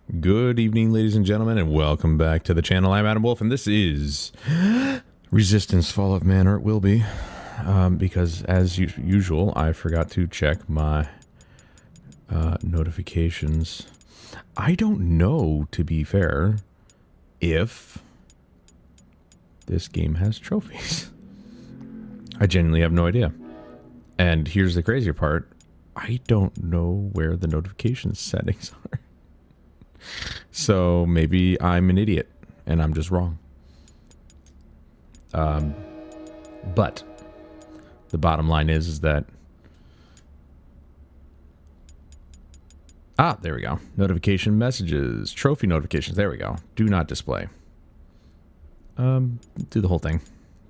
Good evening, ladies and gentlemen, and welcome back to the channel. I'm Adam Wolf, and this is Resistance Fall of Man, or it will be, because as usual, I forgot to check my notifications. I don't know, to be fair, if this game has trophies. I genuinely have no idea. And here's the crazier part. I don't know where the notification settings are. So maybe I'm an idiot and I'm just wrong. But the bottom line is that... there we go. Notification messages. Trophy notifications. There we go. Do not display. Do the whole thing.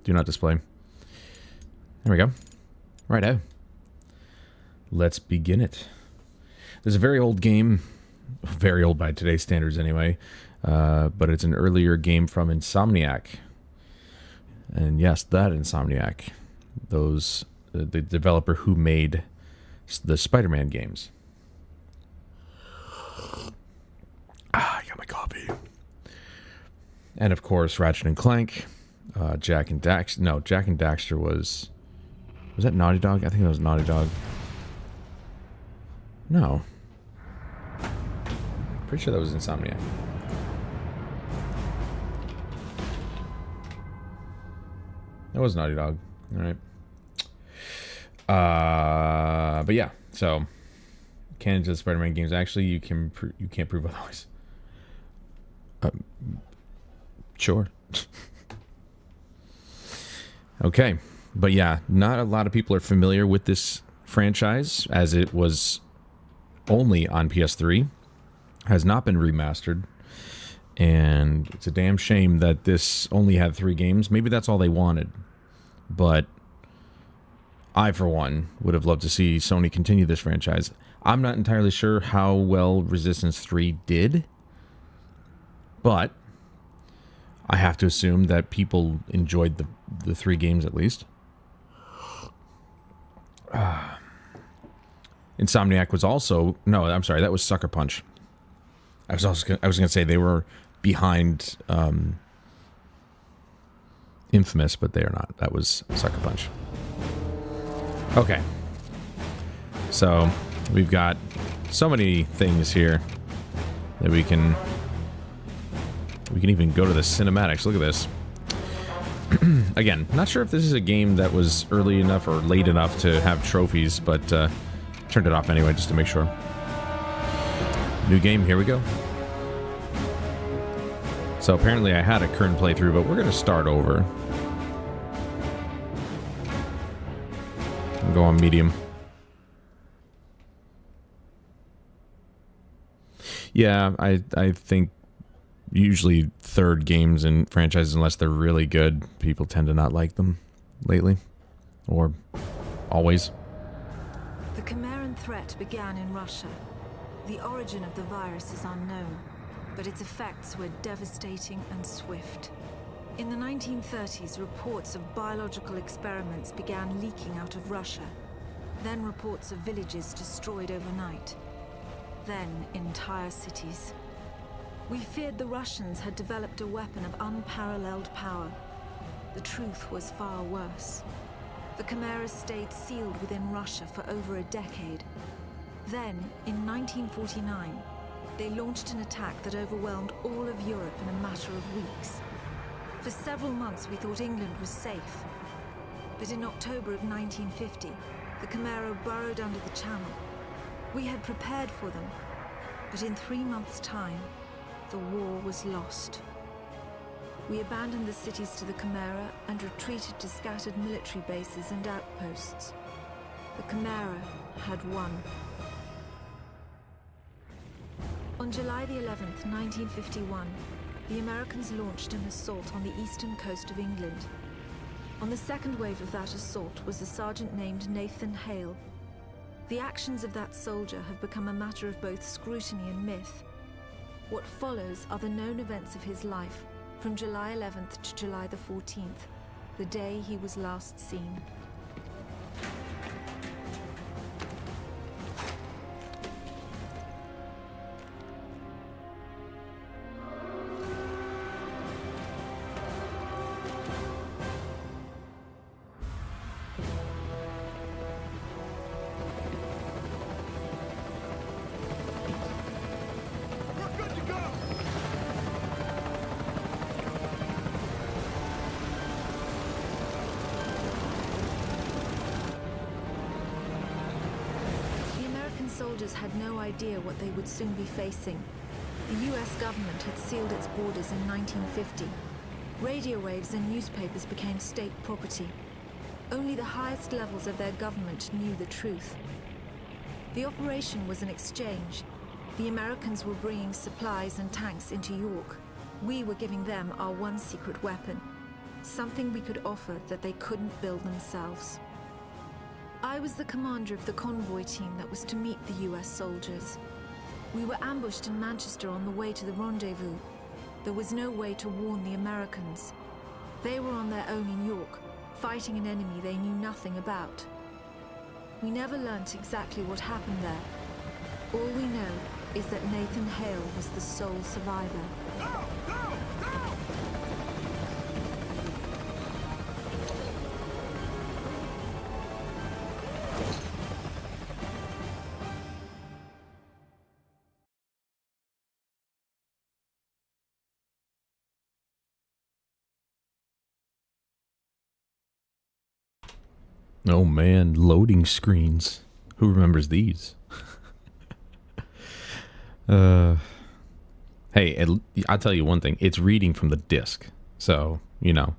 Do not display. There we go. Righto. Let's begin it. There's a very old game. Very old by today's standards anyway. But it's an earlier game from Insomniac. And yes, that Insomniac. The developer who made the Spider-Man games. I got my coffee. And of course, Ratchet and Clank. Jack and Daxter. No, Jack and Daxter was... Was that Naughty Dog? I think that was Naughty Dog. No. Pretty sure that was Insomniac. That was Naughty Dog. Alright. But yeah, so... Canon to the Spider-Man games. Actually, you can't prove otherwise. Sure. Okay. But yeah, not a lot of people are familiar with this franchise, as it was only on PS3. Has not been remastered. And it's a damn shame that this only had 3 games. Maybe that's all they wanted. But I, for one, would have loved to see Sony continue this franchise. I'm not entirely sure how well Resistance 3 did. But I have to assume that people enjoyed the 3 games at least. Insomniac was also... No, I'm sorry, that was Sucker Punch. I was going to say they were behind Infamous, but they are not. That was Sucker Punch. Okay. So, we've got so many things here that we can even go to the cinematics. Look at this. Again, not sure if this is a game that was early enough or late enough to have trophies, but turned it off anyway just to make sure. New game, here we go. So apparently I had a current playthrough, but we're going to start over. I'll go on medium. Yeah, I think usually third games and franchises, unless they're really good, people tend to not like them lately. Or always. The Chimeran threat began in Russia. The origin of the virus is unknown, but its effects were devastating and swift. In the 1930s, reports of biological experiments began leaking out of Russia. Then reports of villages destroyed overnight. Then entire cities. We feared the Russians had developed a weapon of unparalleled power. The truth was far worse. The Chimeras stayed sealed within Russia for over a decade. Then, in 1949, they launched an attack that overwhelmed all of Europe in a matter of weeks. For several months we thought England was safe. But in October of 1950, the Chimera burrowed under the Channel. We had prepared for them, but in 3 months' time, the war was lost. We abandoned the cities to the Chimera and retreated to scattered military bases and outposts. The Chimera had won. On July the 11th, 1951, the Americans launched an assault on the eastern coast of England. On the second wave of that assault was a sergeant named Nathan Hale. The actions of that soldier have become a matter of both scrutiny and myth. What follows are the known events of his life, from July 11th to July the 14th, the day he was last seen. soldiers had no idea what they would soon be facing. The US government had sealed its borders in 1950. Radio waves and newspapers became state property. Only the highest levels of their government knew the truth. The operation was an exchange. The Americans were bringing supplies and tanks into York. We were giving them our one secret weapon, something we could offer that they couldn't build themselves. I was the commander of the convoy team that was to meet the US soldiers. We were ambushed in Manchester on the way to the rendezvous. There was no way to warn the Americans. They were on their own in York, fighting an enemy they knew nothing about. We never learnt exactly what happened there. All we know is that Nathan Hale was the sole survivor. Oh man, loading screens. Who remembers these? Hey, I'll tell you one thing. It's reading from the disc. So, you know.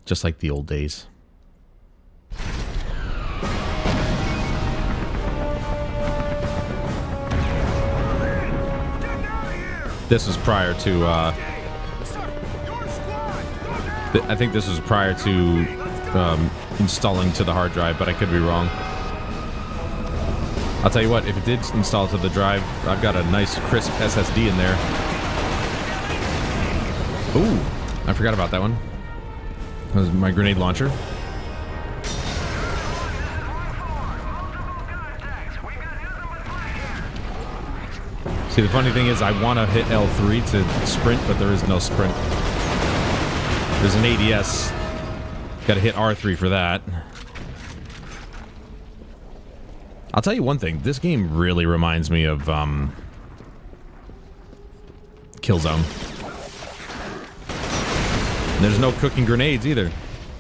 Just like the old days. This was prior to, I think this was prior to installing to the hard drive, but I could be wrong. I'll tell you what, if it did install to the drive, I've got a nice crisp SSD in there. Ooh, I forgot about that one. That was my grenade launcher. See, the funny thing is I want to hit L3 to sprint, but there is no sprint. There's an ADS. Gotta hit R3 for that. I'll tell you one thing. This game really reminds me of Killzone. And there's no cooking grenades either.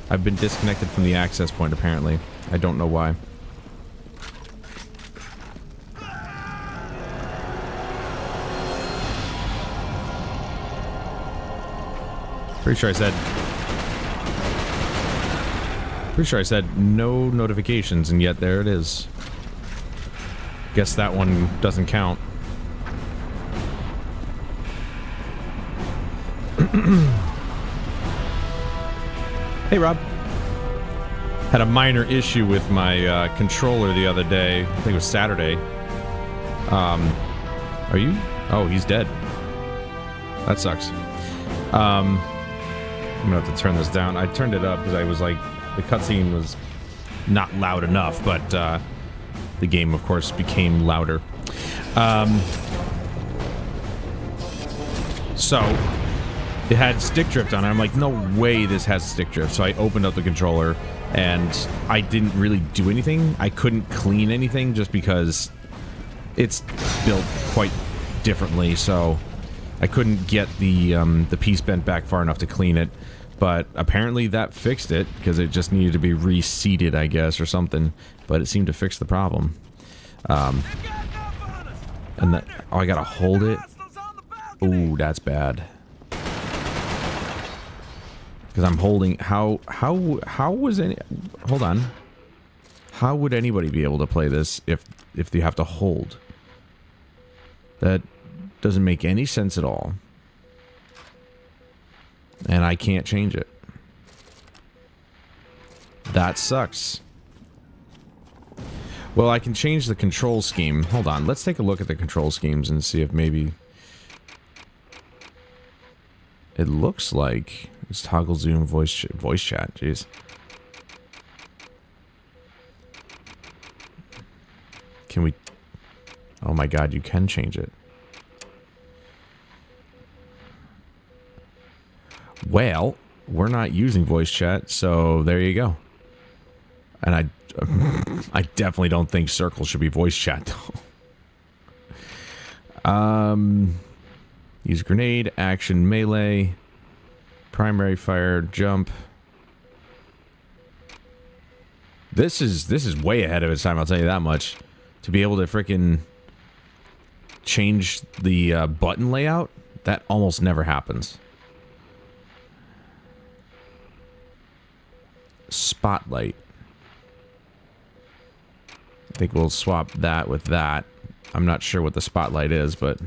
I've been disconnected from the access point apparently. I don't know why. Pretty sure I said no notifications, and yet there it is. Guess that one doesn't count. Hey, Rob. Had a minor issue with my controller the other day. I think it was Saturday. Are you? Oh, he's dead. That sucks. I'm gonna have to turn this down. I turned it up because I was like, the cutscene was not loud enough, but the game, of course, became louder. So it had stick drift on it. I'm like, no way this has stick drift. So I opened up the controller and I didn't really do anything. I couldn't clean anything just because it's built quite differently. So I couldn't get the piece bent back far enough to clean it. But apparently that fixed it, because it just needed to be reseated, I guess, or something. But it seemed to fix the problem. And that, oh, I gotta hold it. Ooh, that's bad. Because I'm holding. How was any? Hold on. How would anybody be able to play this if you have to hold? That doesn't make any sense at all. And I can't change it. That sucks. Well, I can change the control scheme. Hold on, let's take a look at the control schemes and see if maybe... It looks like it's toggle zoom voice chat. Jeez. Can we... Oh my god, you can change it. Well, we're not using voice chat, so there you go. And I definitely don't think circle should be voice chat, though. Use grenade, action, melee, primary fire, jump. This is way ahead of its time, I'll tell you that much. to be able to freaking change the button layout, that almost never happens. Spotlight. I think we'll swap that with that. I'm not sure what the spotlight is, but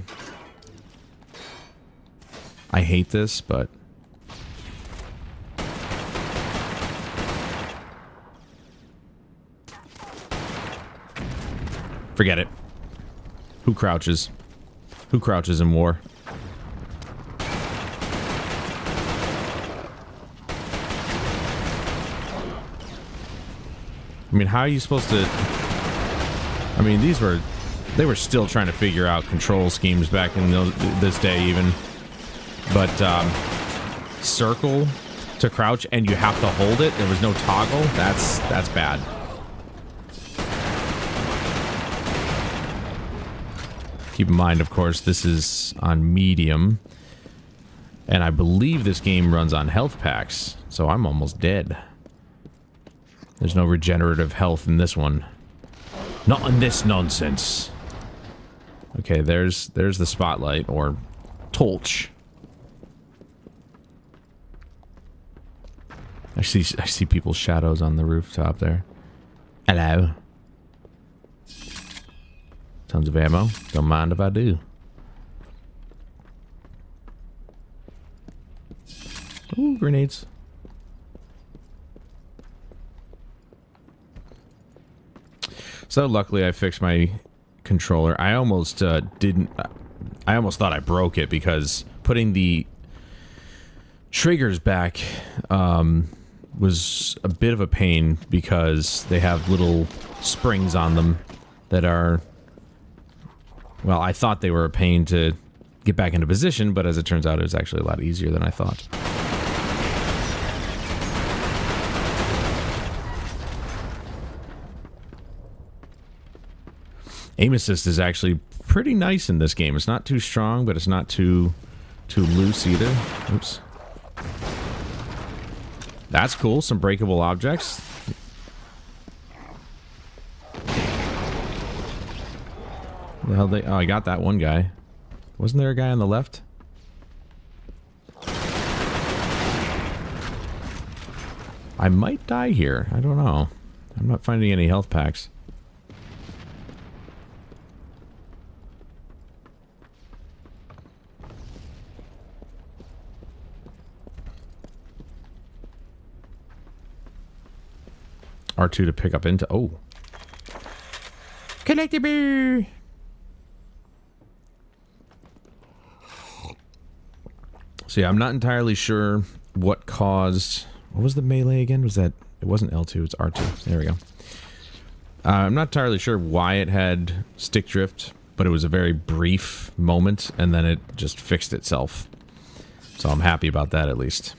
I hate this, but forget it. Who crouches? Who crouches in war? I mean, how are you supposed to... I mean, they were still trying to figure out control schemes back in this day even. But, circle to crouch and you have to hold it, there was no toggle, that's bad. Keep in mind, of course, this is on medium. And I believe this game runs on health packs, so I'm almost dead. There's no regenerative health in this one. Not in this nonsense. Okay, there's the spotlight, or torch. I see people's shadows on the rooftop there. Hello. Tons of ammo. Don't mind if I do. Ooh, grenades. So luckily I fixed my controller. I almost didn't... I almost thought I broke it because putting the triggers back was a bit of a pain because they have little springs on them that are... Well, I thought they were a pain to get back into position, but as it turns out, it was actually a lot easier than I thought. Aim assist is actually pretty nice in this game. It's not too strong, but it's not too loose either. Oops. That's cool. Some breakable objects. The hell they... Oh, I got that one guy. Wasn't there a guy on the left? I might die here. I don't know. I'm not finding any health packs. R2 to pick up into... Oh. Collectible! So yeah, I'm not entirely sure what caused... What was the melee again? Was that... It wasn't L2, it's R2. There we go. I'm not entirely sure why it had stick drift, but it was a very brief moment, and then it just fixed itself. So I'm happy about that, at least.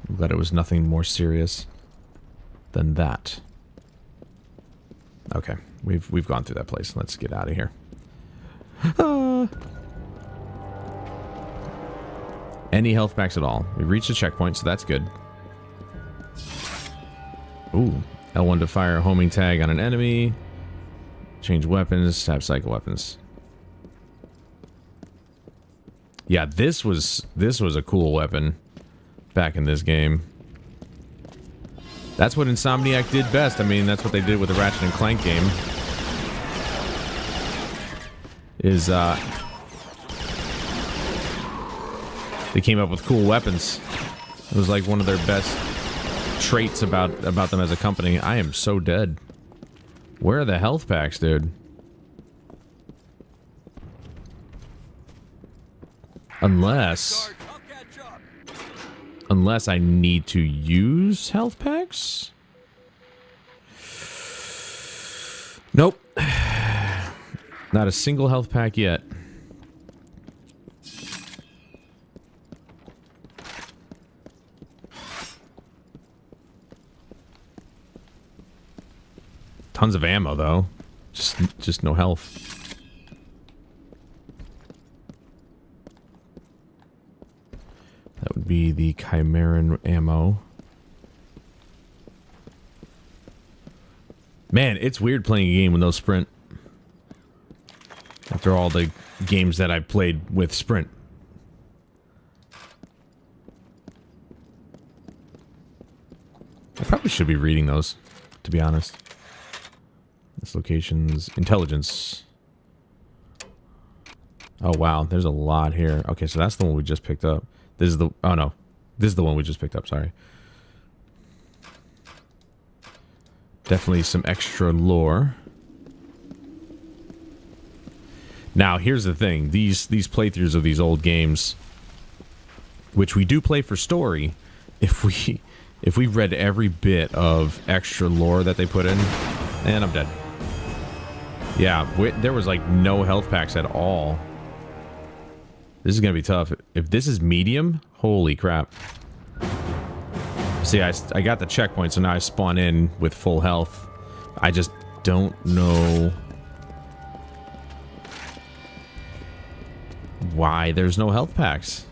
I'm glad it was nothing more serious than that. Okay, we've gone through that place. Let's get out of here. Any health packs at all? We reached the checkpoint, so that's good. Ooh, L1 to fire a homing tag on an enemy. Change weapons, have cycle weapons. Yeah, this was a cool weapon back in this game. That's what Insomniac did best. I mean, that's what they did with the Ratchet and Clank game. They came up with cool weapons. It was like one of their best traits about them as a company. I am so dead. Where are the health packs, dude? Unless I need to use health packs? Nope. Not a single health pack yet. Tons of ammo, though. Just no health. That would be the Chimeran ammo. Man, it's weird playing a game with no sprint. After all the games that I've played with sprint. I probably should be reading those, to be honest. This location's intelligence. Oh, wow. There's a lot here. Okay, so that's the one we just picked up. This is the... Oh, no. This is the one we just picked up. Sorry. Definitely some extra lore. Now, here's the thing. These playthroughs of these old games, which we do play for story, if we read every bit of extra lore that they put in, and I'm dead. Yeah, there was like no health packs at all. This is gonna be tough. If this is medium, holy crap. See, I got the checkpoint, so now I spawn in with full health. I just don't know why there's no health packs.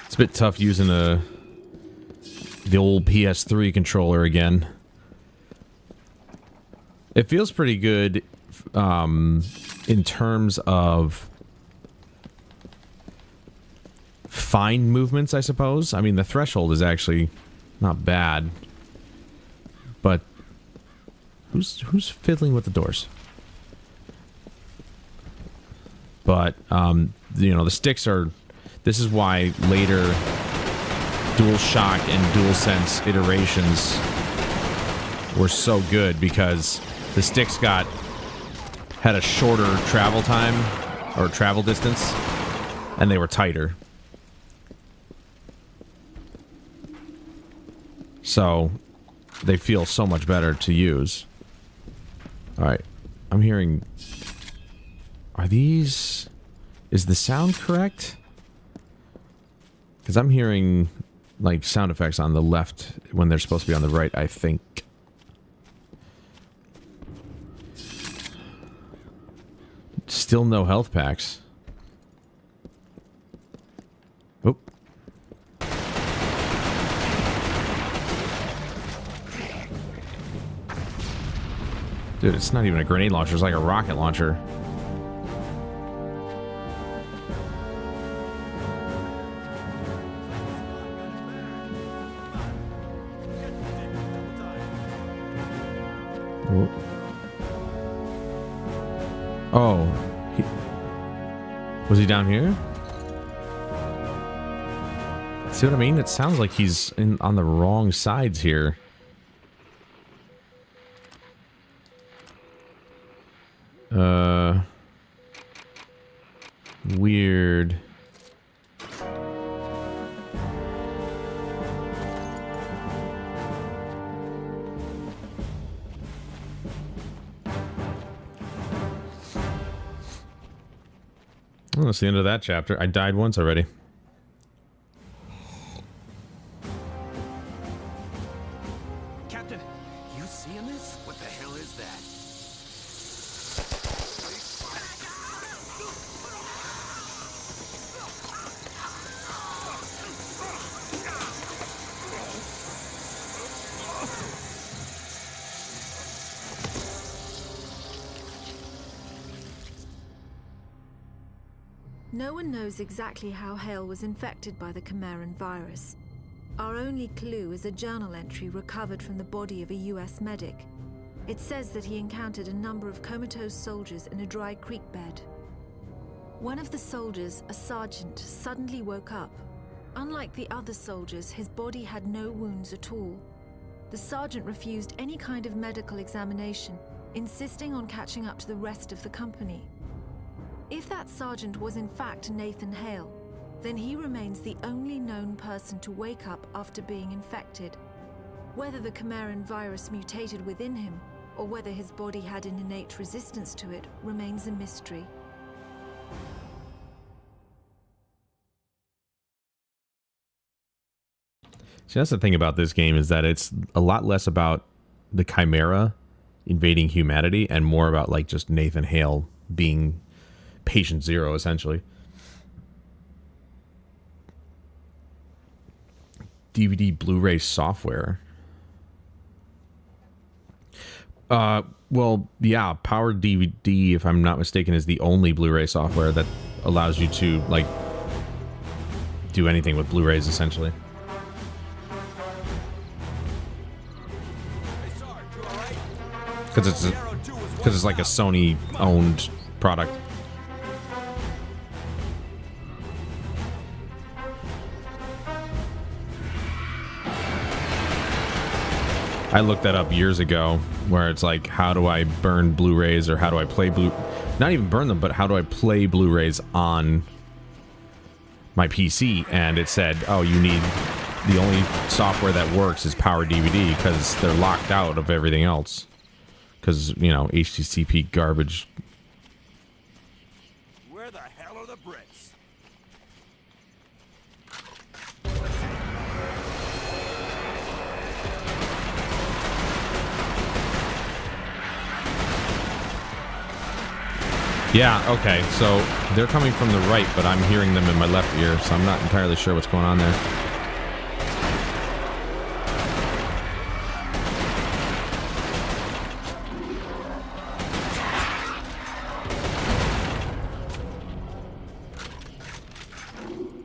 It's a bit tough using the old PS3 controller again. It feels pretty good in terms of fine movements, I suppose. I mean, the threshold is actually not bad. But who's fiddling with the doors? But you know, the sticks are... This is why later DualShock and DualSense iterations were so good, because the sticks had a shorter travel time or travel distance, and they were tighter. So they feel so much better to use. Alright, I'm hearing... Are these... Is the sound correct? Because I'm hearing, like, sound effects on the left when they're supposed to be on the right, I think. Still no health packs. Oh. Dude, it's not even a grenade launcher, it's like a rocket launcher. Oh. Was he down here? See what I mean? It sounds like he's on the wrong sides here. Weird. Well, that's the end of that chapter. I died once already. Captain, you seeing this? What the hell is that? No one knows exactly how Hale was infected by the Chimeran virus. Our only clue is a journal entry recovered from the body of a US medic. It says that he encountered a number of comatose soldiers in a dry creek bed. One of the soldiers, a sergeant, suddenly woke up. Unlike the other soldiers, his body had no wounds at all. The sergeant refused any kind of medical examination, insisting on catching up to the rest of the company. If that sergeant was in fact Nathan Hale, then he remains the only known person to wake up after being infected. Whether the Chimeran virus mutated within him, or whether his body had an innate resistance to it, remains a mystery. See, that's the thing about this game, is that it's a lot less about the Chimera invading humanity and more about like just Nathan Hale being patient zero, essentially. DVD Blu-ray software. Well, yeah, Power DVD, if I'm not mistaken, is the only Blu-ray software that allows you to like do anything with Blu-rays, essentially. Because it's like a Sony owned product. I looked that up years ago, where it's like, how do I burn Blu-rays, or how do I play not even burn them, but how do I play Blu-rays on my PC? And it said, oh, you need, the only software that works is Power DVD, because they're locked out of everything else. Because, you know, HTTP garbage. Where the hell are the bricks? Yeah, okay, so they're coming from the right, but I'm hearing them in my left ear, so I'm not entirely sure what's going on there.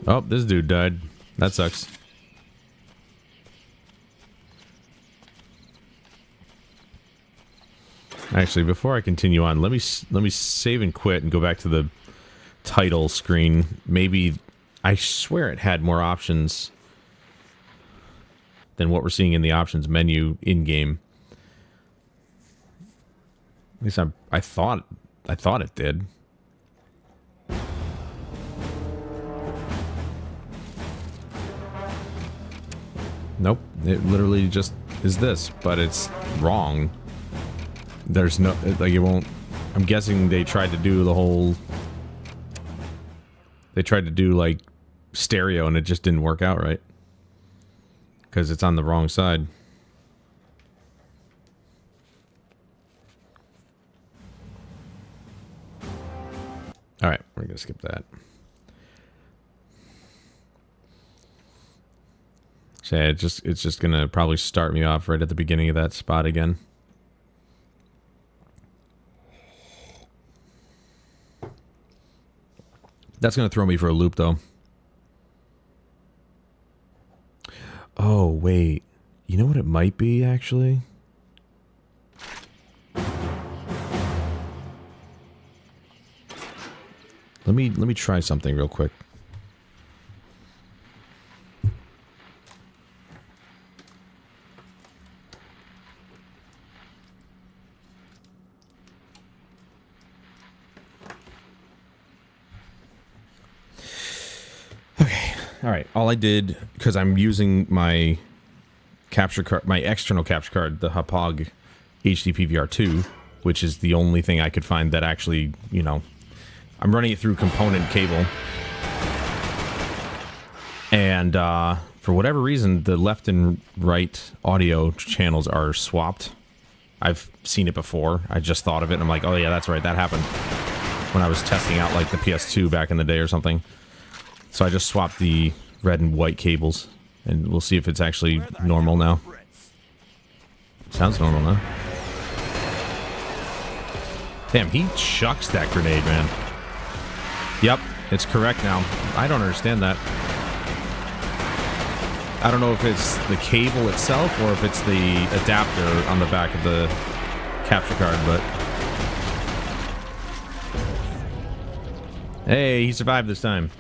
Oh, this dude died. That sucks. Actually, before I continue on, let me save and quit and go back to the title screen. Maybe, I swear it had more options than what we're seeing in the options menu in game. At least I thought it did. Nope, it literally just is this, but it's wrong. There's no, like, it won't, I'm guessing they tried to do the whole, they tried to do like stereo and it just didn't work out right. Because it's on the wrong side. Alright, we're gonna skip that. So yeah, it's just gonna probably start me off right at the beginning of that spot again. That's gonna throw me for a loop, though. Oh wait, you know what it might be actually? Let me try something real quick. All right, all I did, because I'm using my capture card, my external capture card, the Hapag HD PVR2, which is the only thing I could find that actually, you know, I'm running it through component cable. And for whatever reason, the left and right audio channels are swapped. I've seen it before. I just thought of it, and I'm like, oh yeah, that's right, that happened when I was testing out like the PS2 back in the day or something. So I just swapped the red and white cables, and we'll see if it's actually normal now. Sounds normal now. Damn, he chucks that grenade, man. Yep, it's correct now. I don't understand that. I don't know if it's the cable itself or if it's the adapter on the back of the capture card, but... Hey, he survived this time.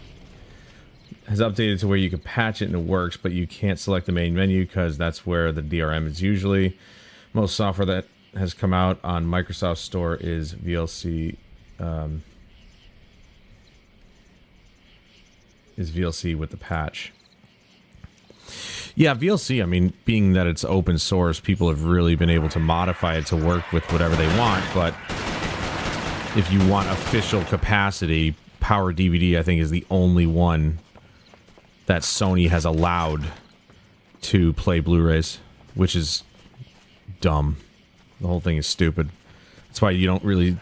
Has updated to where you can patch it and it works, but you can't select the main menu because that's where the DRM is usually. Most software that has come out on Microsoft Store is VLC. Is VLC with the patch. Yeah, VLC, I mean, being that it's open source, people have really been able to modify it to work with whatever they want, but if you want official capacity, Power DVD, I think, is the only one that Sony has allowed to play Blu-rays, which is dumb. The whole thing is stupid. That's why you don't really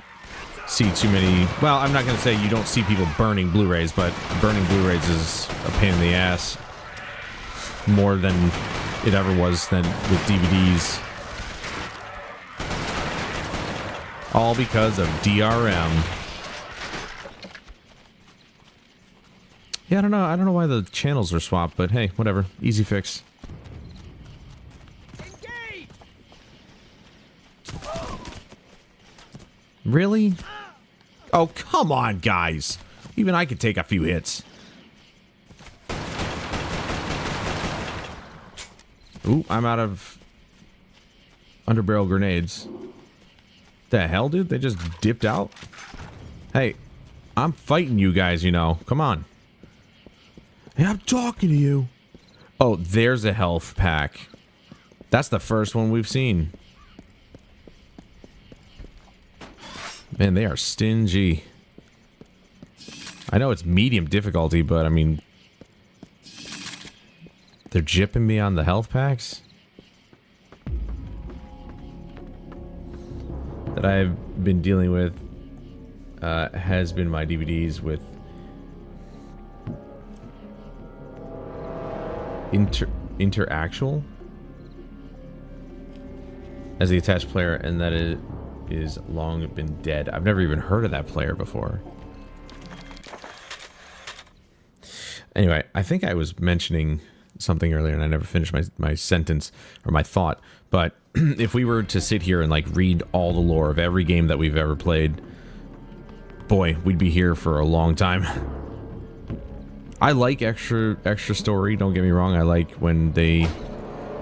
see too many... Well, I'm not going to say you don't see people burning Blu-rays, but burning Blu-rays is a pain in the ass. More than it ever was than with DVDs. All because of DRM. Yeah, I don't know. I don't know why the channels are swapped, but hey, whatever. Easy fix. Engage! Really? Oh, come on, guys. Even I could take a few hits. Ooh, I'm out of underbarrel grenades. The hell, dude? They just dipped out? Hey, I'm fighting you guys, you know. Come on. Hey, I'm talking to you. Oh, there's a health pack. That's the first one we've seen. Man, they are stingy. I know it's medium difficulty, but I mean... They're jipping me on the health packs? That I've been dealing with has been my DVDs with interactual as the attached player, and that it is long been dead. I've never even heard of that player before. Anyway, I think I was mentioning something earlier and I never finished my sentence or my thought, but if we were to sit here and like read all the lore of every game that we've ever played, boy, we'd be here for a long time. I like extra story, don't get me wrong. I like when they,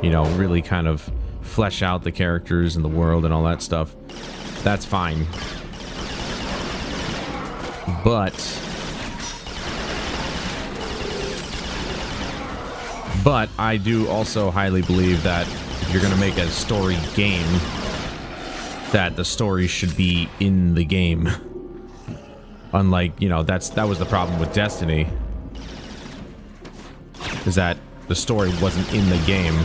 you know, really kind of flesh out the characters and the world and all that stuff. That's fine. But I do also highly believe that if you're going to make a story game, that the story should be in the game. Unlike, you know, that was the problem with Destiny. Is that the story wasn't in the game.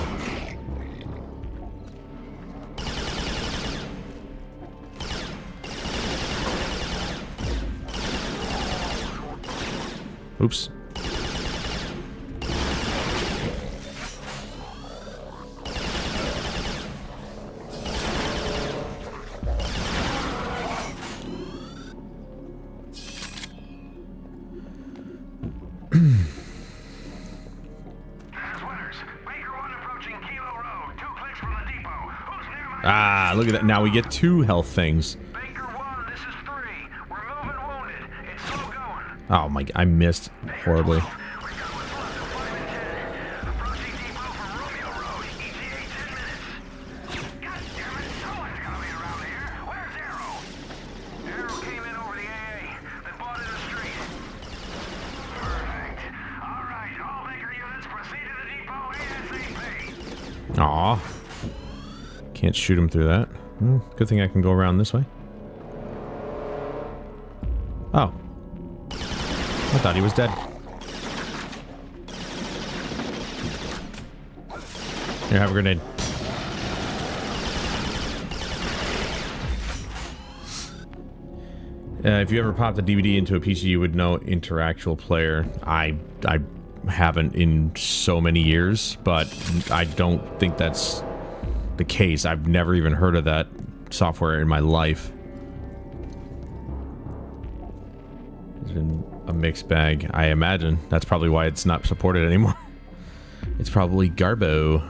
Oops. Ah, look at that. Now we get 2 health things. Baker 1, this is 3. We're moving wounded. It's slow going. Oh my, I missed horribly. We got what's left of 5 and 10. Approaching depot from Romeo Road. ETA 10 minutes. God damn it, someone's gotta be around here. Where's Arrow? Arrow came in over the AA, then bought in the street. Perfect. Alright, all Baker units proceed to the depot ASAP. Aw. Can't shoot him through that. Well, good thing I can go around this way. Oh. I thought he was dead. Here, have a grenade. If you ever popped a DVD into a PC, you would know interactual player. I haven't in so many years, but I don't think that's the case. I've never even heard of that software in my life. It's been a mixed bag. I imagine that's probably why it's not supported anymore. It's probably Garbo.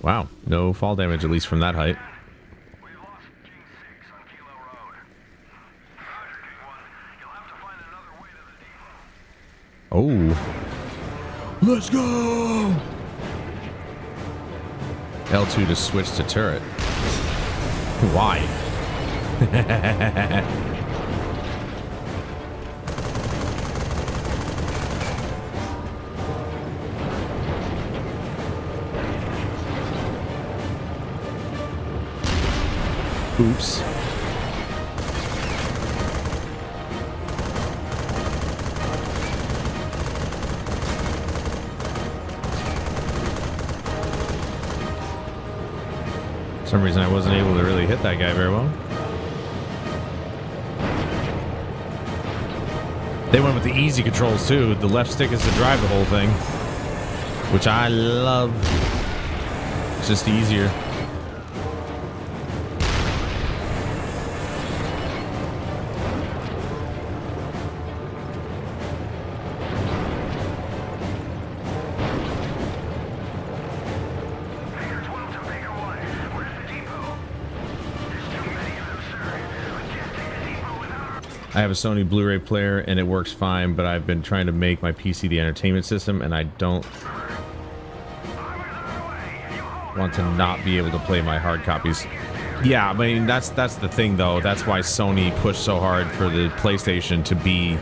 Wow, no fall damage, at least from that height. Oh. Let's go! L2 to switch to turret. Why? Oops. some reason I wasn't able to really hit that guy very well. They went with the easy controls too. The left stick is to drive the whole thing, which I love. It's just easier. I have a Sony Blu-ray player and it works fine, but I've been trying to make my PC the entertainment system and I don't want to not be able to play my hard copies. Yeah, I mean, that's the thing though. That's why Sony pushed so hard for the PlayStation to be,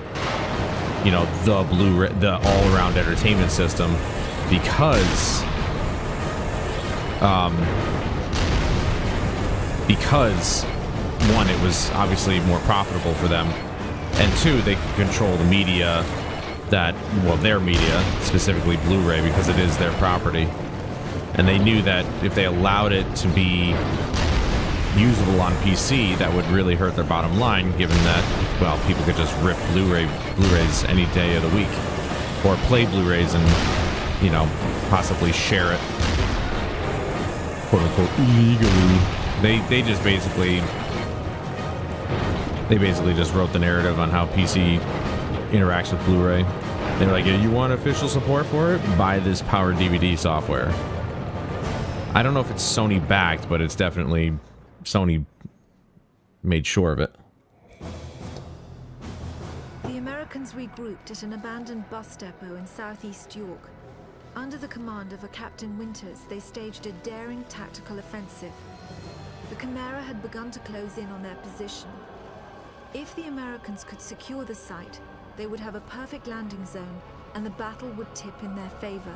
you know, the Blu-ray, the all-around entertainment system, because one, it was obviously more profitable for them, and two, they could control the media that, well, their media, specifically Blu-ray, because it is their property. And they knew that if they allowed it to be usable on PC, that would really hurt their bottom line, given that, well, people could just rip Blu-rays any day of the week, or play Blu-rays and, you know, possibly share it, quote-unquote, illegally. They just basically... They basically just wrote the narrative on how PC interacts with Blu-ray. They're like, yeah, you want official support for it? Buy this Power DVD software. I don't know if it's Sony backed, but it's definitely Sony made sure of it. The Americans regrouped at an abandoned bus depot in southeast York. Under the command of a Captain Winters, they staged a daring tactical offensive. The Chimera had begun to close in on their position. If the Americans could secure the site, they would have a perfect landing zone, and the battle would tip in their favor.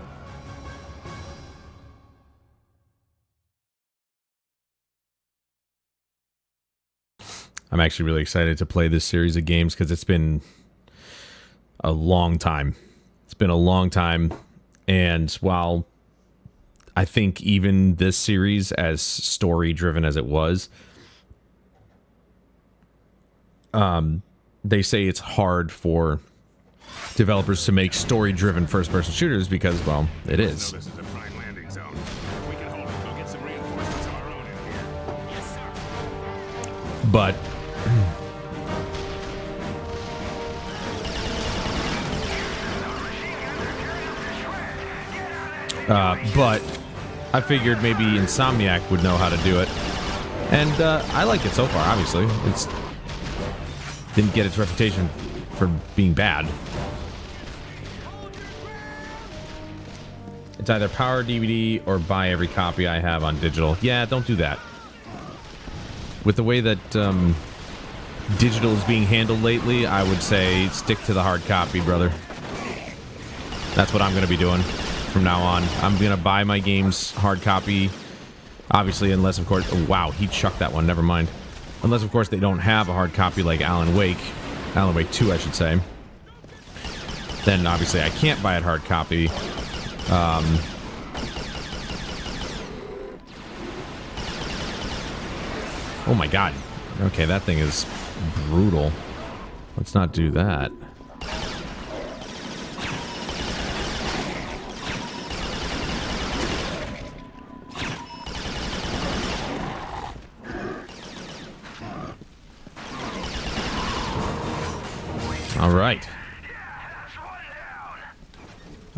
I'm actually really excited to play this series of games because it's been a long time. It's been a long time, and while I think even this series, as story-driven as it was, they say it's hard for developers to make story-driven first-person shooters because, well, it is. This is a prime landing zone. If we can hold it, we'll get some reinforcements of our own in here. Yes, sir. But I figured maybe Insomniac would know how to do it, and I like it so far. Obviously, it's didn't get its reputation for being bad. It's either Power DVD or buy every copy I have on digital. Yeah, don't do that. With the way that digital is being handled lately, I would say stick to the hard copy, brother. That's what I'm going to be doing from now on. I'm going to buy my games hard copy, obviously, unless, of course... Oh, wow, he chucked that one. Never mind. Unless, of course, they don't have a hard copy like Alan Wake 2, I should say. Then, obviously, I can't buy it hard copy. Oh my god. Okay, that thing is brutal. Let's not do that. All right.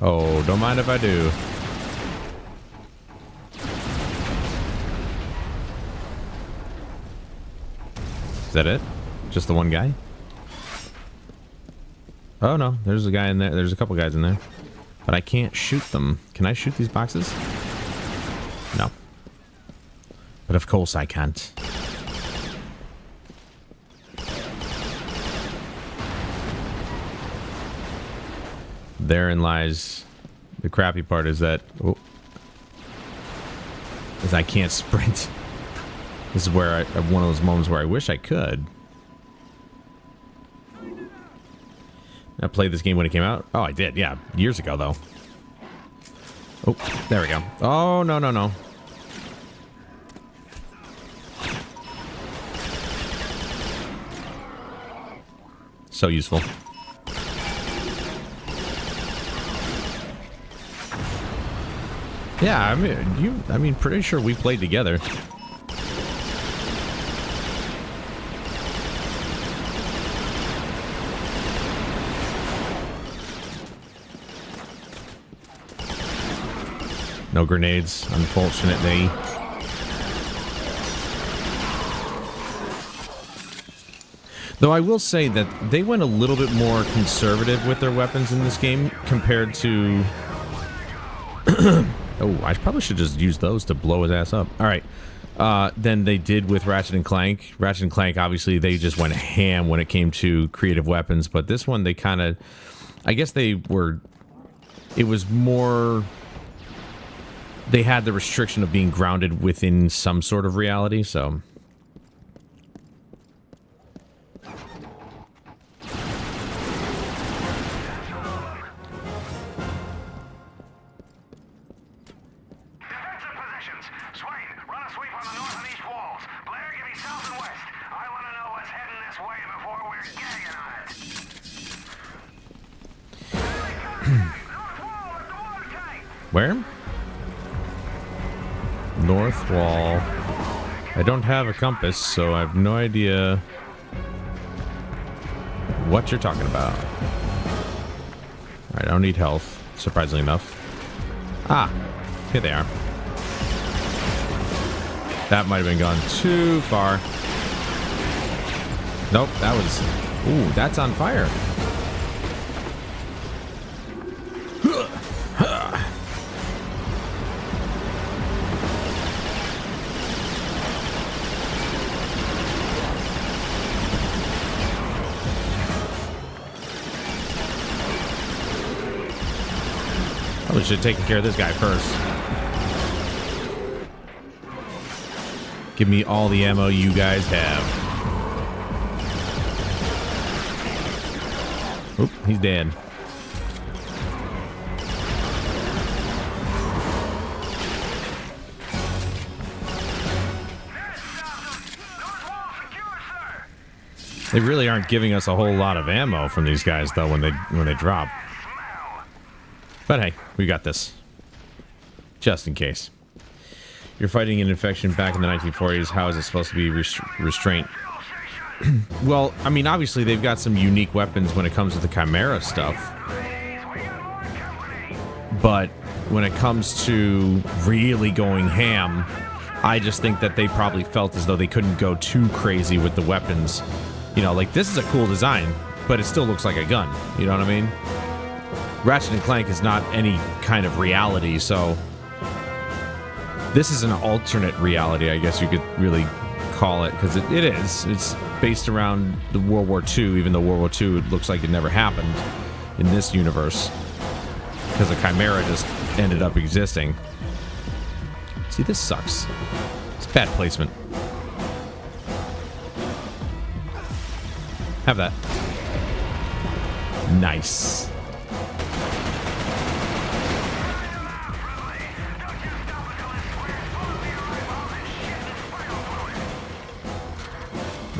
Oh, don't mind if I do. Is that it? Just the one guy? Oh no, there's a guy in there. There's a couple guys in there. But I can't shoot them. Can I shoot these boxes? No. But of course I can't. Therein lies the crappy part, is that is I can't sprint. This is where one of those moments where I wish I could. I played this game when it came out. Oh, I did, yeah, years ago though. Oh, there we go. Oh, no, no, no. So useful. Yeah, I mean, pretty sure we played together. No grenades, unfortunately. Though I will say that they went a little bit more conservative with their weapons in this game compared to... Oh, I probably should just use those to blow his ass up. All right. Than they did with Ratchet and Clank. Ratchet and Clank, obviously, they just went ham when it came to creative weapons. But this one, they kind of... I guess they were... It was more... They had the restriction of being grounded within some sort of reality, so... Where? North wall. I don't have a compass, so I have no idea what you're talking about. I don't need health, surprisingly enough. Ah, here they are. That might have been gone too far. Nope, that was... Ooh, that's on fire. Probably should have taken care of this guy first. Give me all the ammo you guys have. Oop, he's dead. They really aren't giving us a whole lot of ammo from these guys, though, when they drop. But hey, we got this. Just in case. You're fighting an infection back in the 1940s. How is it supposed to be restraint? Well, I mean, obviously they've got some unique weapons when it comes to the Chimera stuff. But when it comes to really going ham, I just think that they probably felt as though they couldn't go too crazy with the weapons. You know, like, this is a cool design, but it still looks like a gun. You know what I mean? Ratchet and Clank is not any kind of reality, so... This is an alternate reality, I guess you could really call it, because it is. It's based around the World War II, even though World War II looks like it never happened in this universe. Because the Chimera just ended up existing. See, this sucks. It's bad placement. Have that. Nice.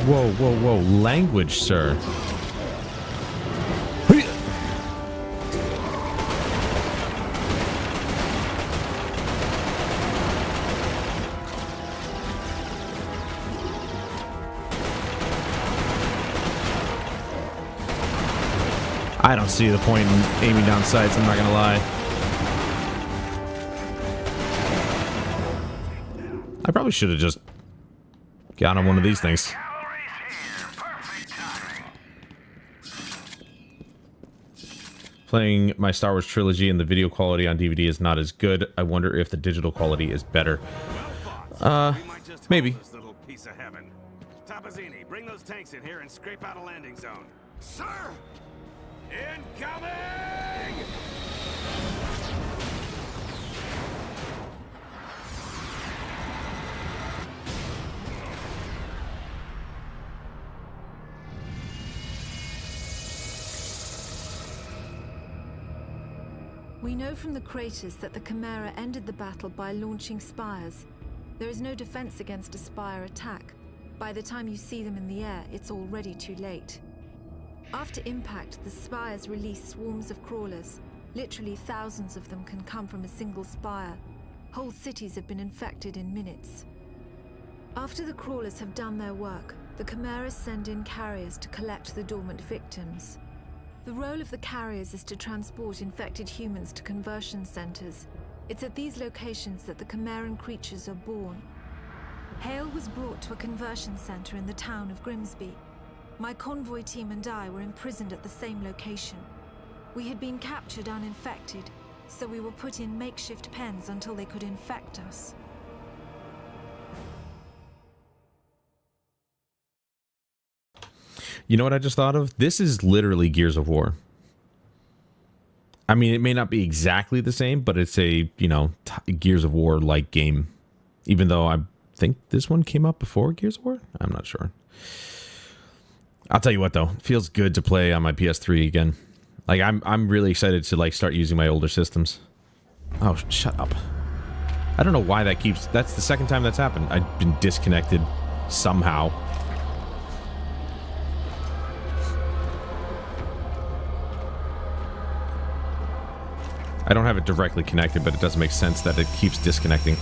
Whoa, whoa, whoa. Language, sir. I don't see the point in aiming down sights, I'm not gonna lie. I probably should have just got on one of these things. Playing my Star Wars trilogy and the video quality on DVD is not as good. I wonder if the digital quality is better. Maybe. Tapazzini, bring those tanks in here and scrape out a landing zone. Sir! Incoming! We know from the craters that the Chimera ended the battle by launching spires. There is no defense against a spire attack. By the time you see them in the air, it's already too late. After impact, the spires release swarms of crawlers. Literally thousands of them can come from a single spire. Whole cities have been infected in minutes. After the crawlers have done their work, the Chimeras send in carriers to collect the dormant victims. The role of the carriers is to transport infected humans to conversion centers. It's at these locations that the Chimeran creatures are born. Hale was brought to a conversion center in the town of Grimsby. My convoy team and I were imprisoned at the same location. We had been captured uninfected, so we were put in makeshift pens until they could infect us. You know what I just thought of? This is literally Gears of War. I mean, it may not be exactly the same, but it's a, you know, Gears of War-like game. Even though I think this one came out before Gears of War? I'm not sure. I'll tell you what, though. It feels good to play on my PS3 again. Like, I'm really excited to, like, start using my older systems. Oh, shut up. I don't know why that keeps... That's the second time that's happened. I've been disconnected somehow. I don't have it directly connected, but it doesn't make sense that it keeps disconnecting.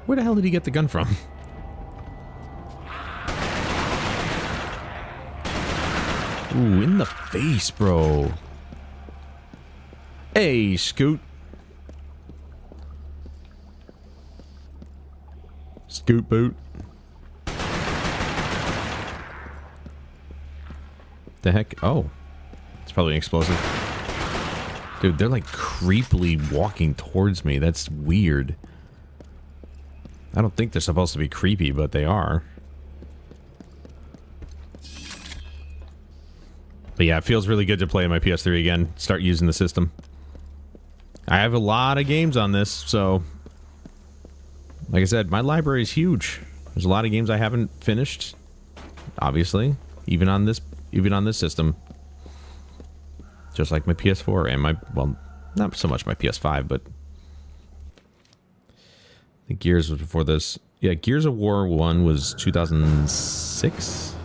Where the hell did he get the gun from? Ooh, in the face, bro. Hey, Scoot. Scoot boot. The heck? Oh. It's probably an explosive. Dude, they're like creepily walking towards me. That's weird. I don't think they're supposed to be creepy, but they are. But yeah, it feels really good to play on my PS3 again. Start using the system. I have a lot of games on this, so... Like I said, my library is huge. There's a lot of games I haven't finished. Obviously. Even on this system. Just like my PS4 and my... Well, not so much my PS5, but... I think Gears was before this. Yeah, Gears of War 1 was 2006?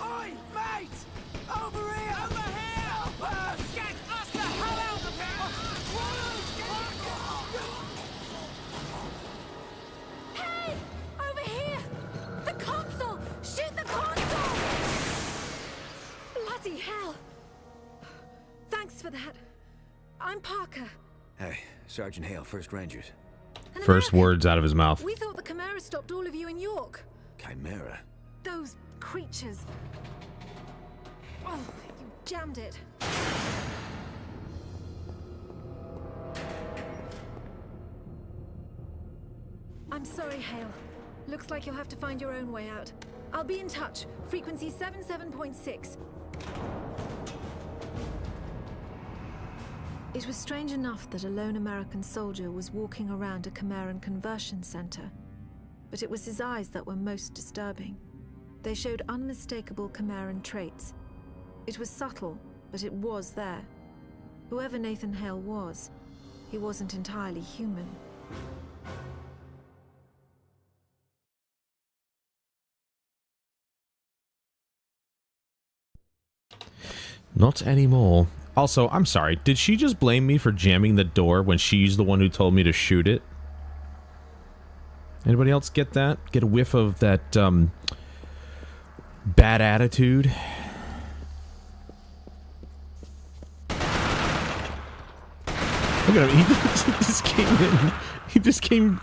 Oi, mate! Over here! Over here! Help us! Get us the hell out of here! Hey! Over here! The console! Shoot the console! Bloody hell! Thanks for that. I'm Parker. Hey, Sergeant Hale, 1st Rangers. An First American. words out of his mouth. We thought the Chimera stopped all of you in York. Chimera? Those creatures. Oh, you jammed it. I'm sorry, Hale. Looks like you'll have to find your own way out. I'll be in touch. Frequency 77.6. It was strange enough that a lone American soldier was walking around a Chimeran conversion center. But it was his eyes that were most disturbing. They showed unmistakable Chimeran traits. It was subtle, but it was there. Whoever Nathan Hale was, he wasn't entirely human. Not anymore. Also, I'm sorry. Did she just blame me for jamming the door when she's the one who told me to shoot it? Anybody else get that? Get a whiff of that, bad attitude? Look at him. He just came in. He just came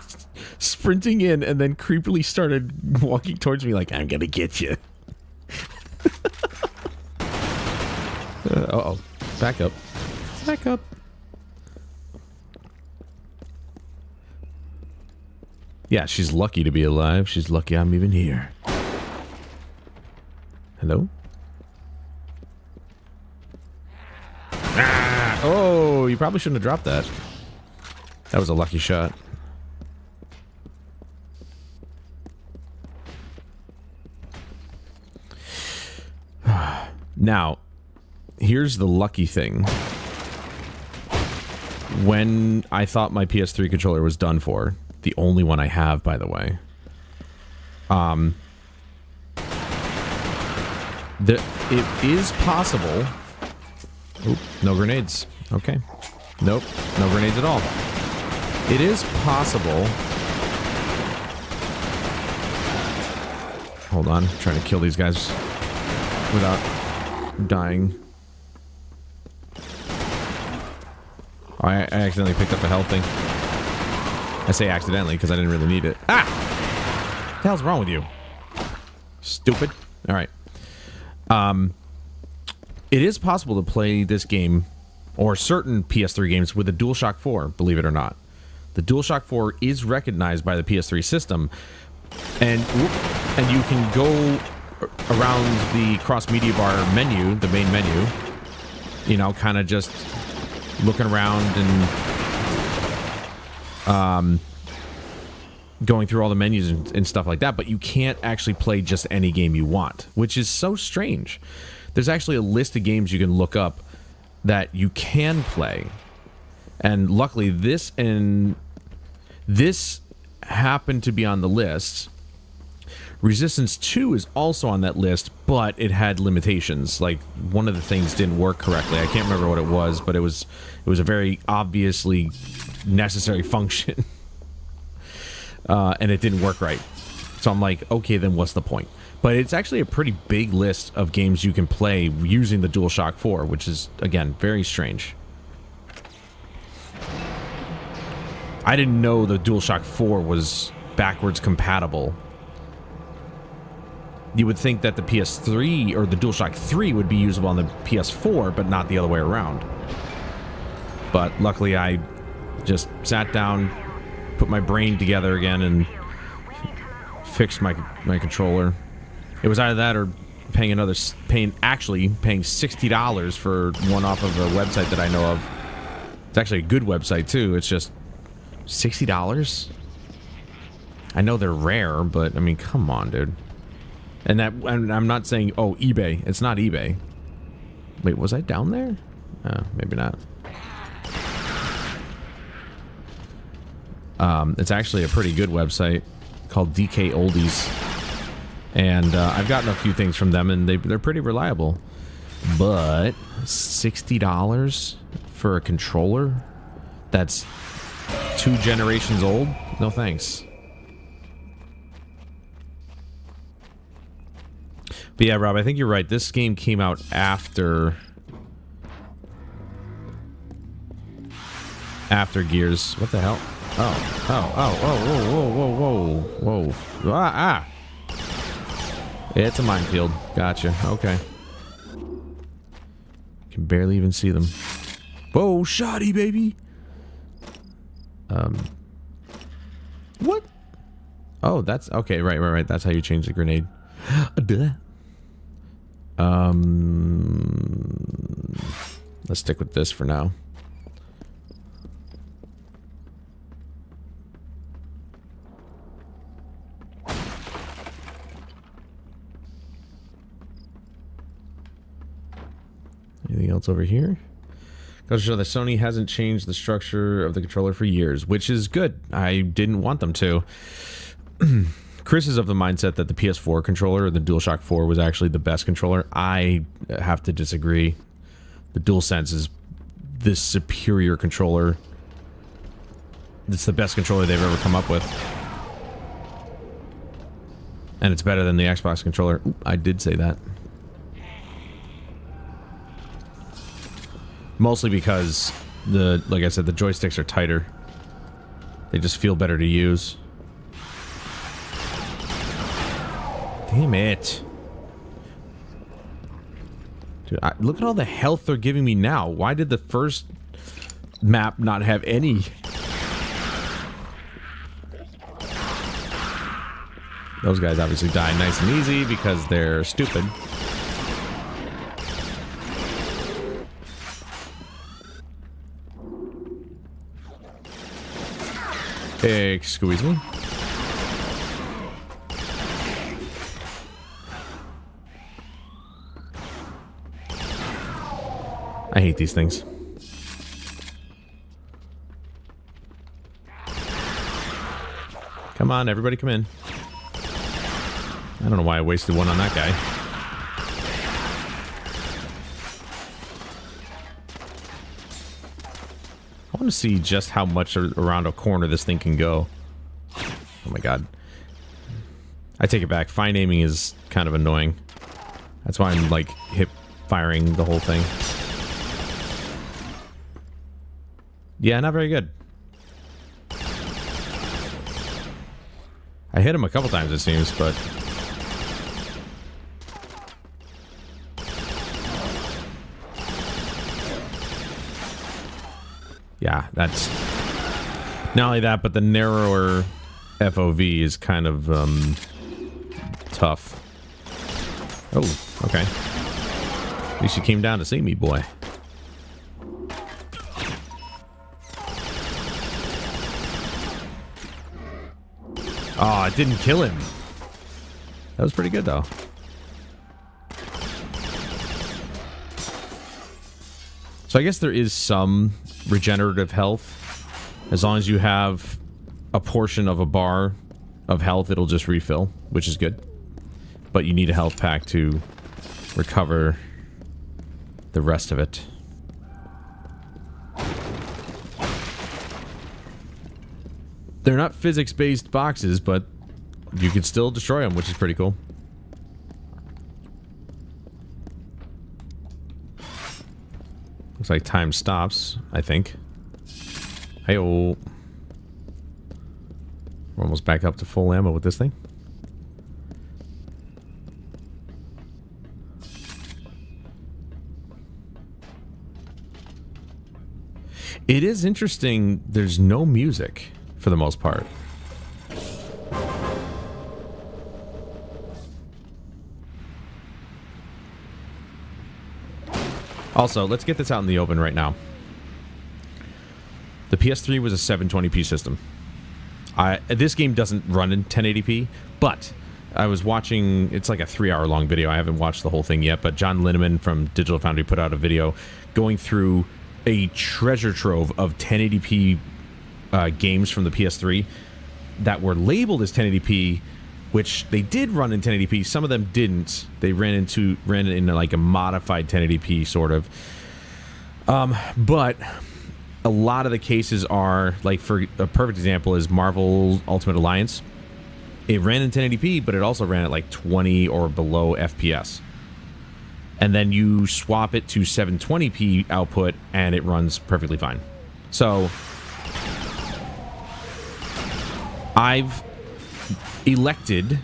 sprinting in and then creepily started walking towards me like, I'm gonna get you. Uh-oh. Back up. Back up. Yeah, she's lucky to be alive. She's lucky I'm even here. Hello? Ah! Oh, you probably shouldn't have dropped that. That was a lucky shot. Now, here's the lucky thing. when I thought my PS3 controller was done for, the only one I have, by the way, it is possible. Oop, no grenades. Okay. Nope, no grenades at all. It is possible. Hold on, I'm trying to kill these guys without dying. Oh, I accidentally picked up a health thing. I say accidentally because I didn't really need it. Ah! What the hell's wrong with you? Stupid. All right. It is possible to play this game or certain PS3 games with a DualShock 4, believe it or not. The DualShock 4 is recognized by the PS3 system, and you can go around the cross-media bar menu, the main menu, you know, kind of just looking around and going through all the menus and stuff like that, but you can't actually play just any game you want, which is so strange. There's actually a list of games you can look up that you can play, and luckily this happened to be on the list. Resistance 2 is also on that list, but it had limitations. Like, one of the things didn't work correctly. I can't remember what it was, but it was a very obviously necessary function. And it didn't work right. So I'm like, okay, then what's the point? But it's actually a pretty big list of games you can play using the DualShock 4, which is, again, very strange. I didn't know the DualShock 4 was backwards compatible. You would think that the PS3 or the DualShock 3 would be usable on the PS4, but not the other way around. But luckily I just sat down, put my brain together again, and fixed my controller. It was either that or paying $60 for one off of a website that I know of. It's actually a good website too. It's just $60. I know they're rare, but I mean, come on, dude. And I'm not saying, oh, eBay. It's not eBay. Wait, was I down there? Maybe not. It's actually a pretty good website called DK Oldies. And I've gotten a few things from them, and they're pretty reliable. But $60 for a controller that's 2 generations old? No thanks. But yeah, Rob, I think you're right. This game came out after Gears. What the hell? Whoa. It's a minefield. Gotcha. Okay. Can barely even see them. Whoa, shoddy, baby. What? Oh, that's okay. Right. That's how you change the grenade. Let's stick with this for now. Anything else over here? Goes to show that Sony hasn't changed the structure of the controller for years, which is good. I didn't want them to. Chris is of the mindset that the PS4 controller, or the DualShock 4, was actually the best controller. I have to disagree. The DualSense is the superior controller. It's the best controller they've ever come up with. And it's better than the Xbox controller. Ooh, I did say that. Mostly because, like I said, the joysticks are tighter. They just feel better to use. Damn it. Dude, look at all the health they're giving me now. Why did the first map not have any? Those guys obviously die nice and easy because they're stupid. Excuse me. I hate these things. Come on, everybody come in. I don't know why I wasted one on that guy. I want to see just how much around a corner this thing can go. Oh my god. I take it back. Fine aiming is kind of annoying. That's why I'm like hip firing the whole thing. Yeah, not very good. I hit him a couple times, it seems, but... yeah, that's... not only that, but the narrower FOV is kind of, tough. Oh, okay. At least you came down to see me, boy. Oh, it didn't kill him. That was pretty good, though. So I guess there is some regenerative health. As long as you have a portion of a bar of health, it'll just refill, which is good. But you need a health pack to recover the rest of it. They're not physics-based boxes, but you can still destroy them, which is pretty cool. Looks like time stops, I think. Hey-oh. We're almost back up to full ammo with this thing. It is interesting, there's no music. For the most part. Also, let's get this out in the open right now. The PS3 was a 720p system. This game doesn't run in 1080p, but I was watching, it's like a 3-hour long video. I haven't watched the whole thing yet, but John Linneman from Digital Foundry put out a video going through a treasure trove of 1080p games from the PS3 that were labeled as 1080p, which they did run in 1080p. Some of them didn't. They ran in like a modified 1080p sort of. But a lot of the cases are like, for a perfect example is Marvel Ultimate Alliance. It ran in 1080p, but it also ran at like 20 or below FPS. And then you swap it to 720p output, and it runs perfectly fine. So I've elected,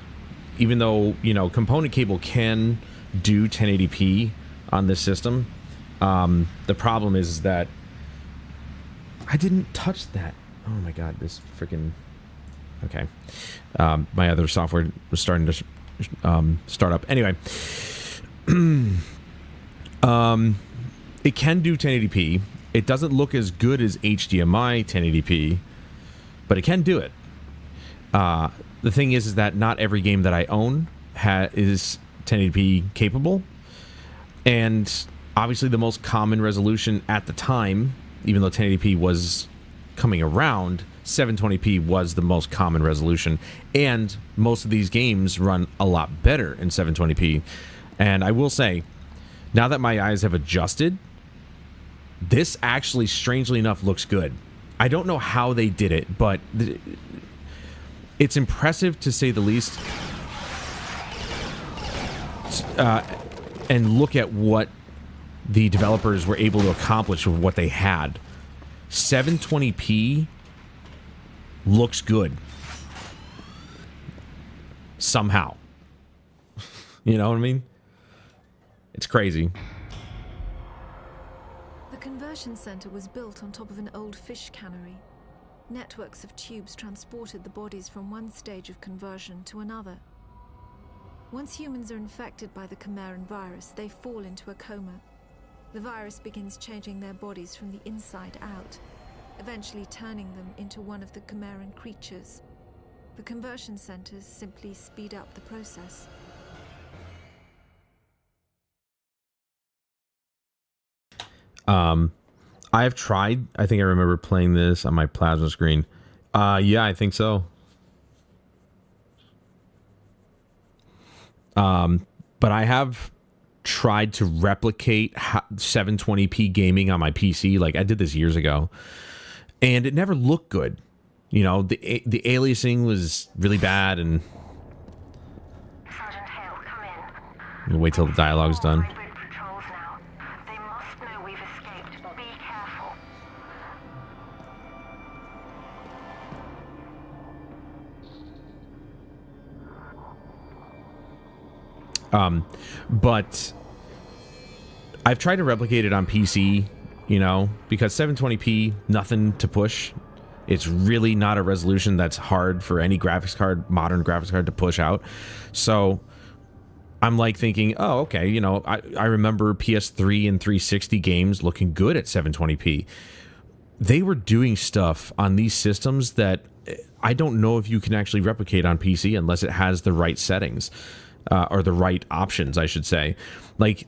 even though, you know, component cable can do 1080p on this system, the problem is that I didn't touch that. Oh my god, this freaking... okay. My other software was starting to start up. Anyway. It can do 1080p. It doesn't look as good as HDMI 1080p, but it can do it. The thing is that not every game that I own is 1080p capable, and obviously the most common resolution at the time, even though 1080p was coming around, 720p was the most common resolution, and most of these games run a lot better in 720p. And I will say, now that my eyes have adjusted, this actually, strangely enough, looks good. I don't know how they did it, but it's impressive to say the least. And look at what the developers were able to accomplish with what they had. 720p looks good. Somehow. You know what I mean? It's crazy. The conversion center was built on top of an old fish cannery. Networks of tubes transported the bodies from one stage of conversion to another. Once humans are infected by the Chimeran virus, they fall into a coma. The virus begins changing their bodies from the inside out, eventually turning them into one of the Chimeran creatures. The conversion centers simply speed up the process. I've tried. I think I remember playing this on my plasma screen. Yeah, I think so. But I have tried to replicate 720p gaming on my PC. Like I did this years ago, and it never looked good. You know, the aliasing was really bad, and Sergeant Hale, come in. I'll wait till the dialogue's done. Hybrid patrols now. They must know we've escaped. Be careful. But I've tried to replicate it on PC, you know, because 720p, nothing to push. It's really not a resolution that's hard for any graphics card, modern graphics card, to push out. So I'm like thinking, oh, okay, you know, I remember PS3 and 360 games looking good at 720p. They were doing stuff on these systems that I don't know if you can actually replicate on PC unless it has the right settings, or the right options, I should say. Like,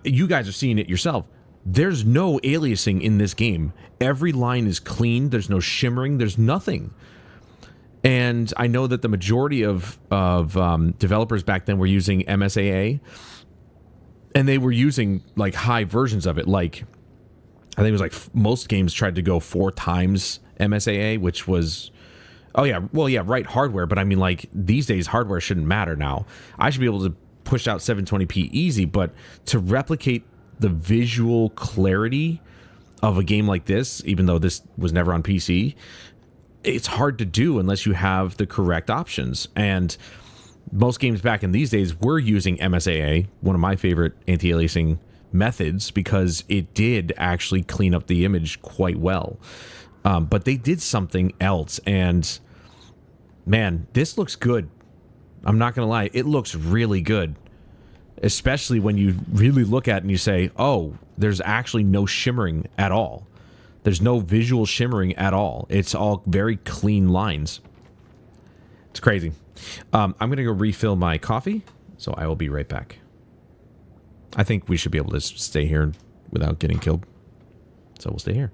you guys are seeing it yourself. There's no aliasing in this game. Every line is clean. There's no shimmering. There's nothing. And I know that the majority of developers back then were using MSAA, and they were using like high versions of it. Like, I think it was like most games tried to go 4 times MSAA, which was, oh yeah, well yeah, right, hardware. But I mean, like, these days hardware shouldn't matter now. I should be able to push out 720p easy, but to replicate the visual clarity of a game like this, even though this was never on PC, it's hard to do unless you have the correct options. And most games back in these days were using MSAA, one of my favorite anti-aliasing methods, because it did actually clean up the image quite well. But they did something else, and man, this looks good. I'm not gonna lie, it looks really good. Especially when you really look at it and you say, oh, there's actually no shimmering at all. There's no visual shimmering at all. It's all very clean lines. It's crazy. I'm going to go refill my coffee, so I will be right back. I think we should be able to stay here without getting killed. So we'll stay here.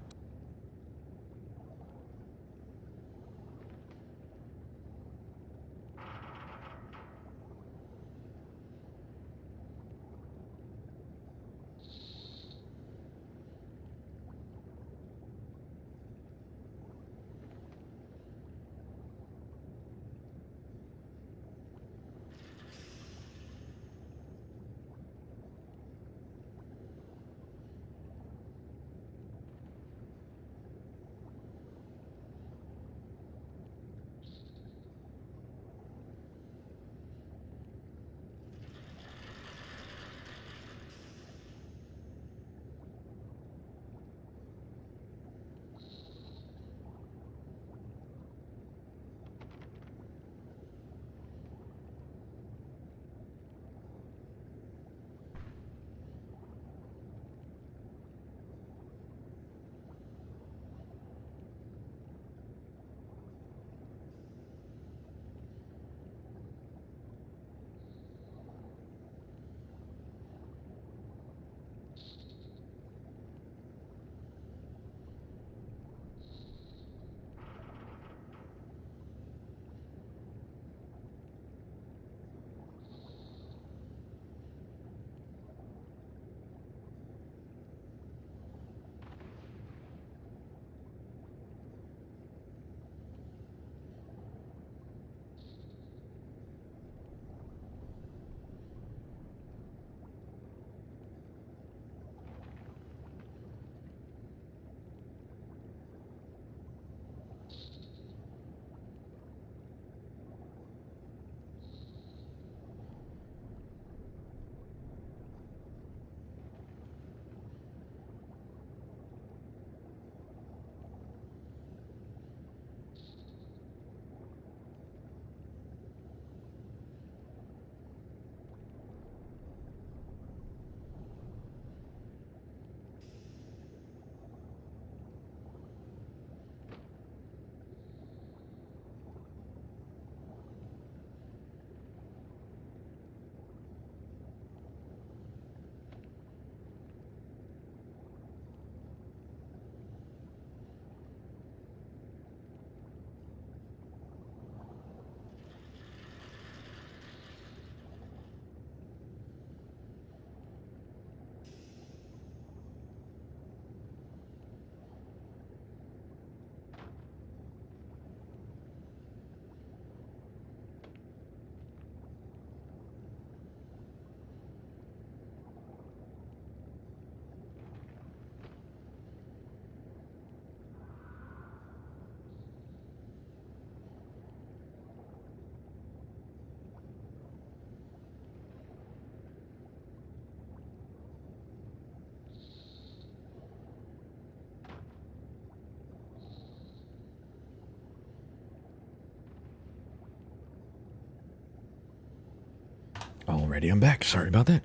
Alrighty, I'm back. Sorry about that.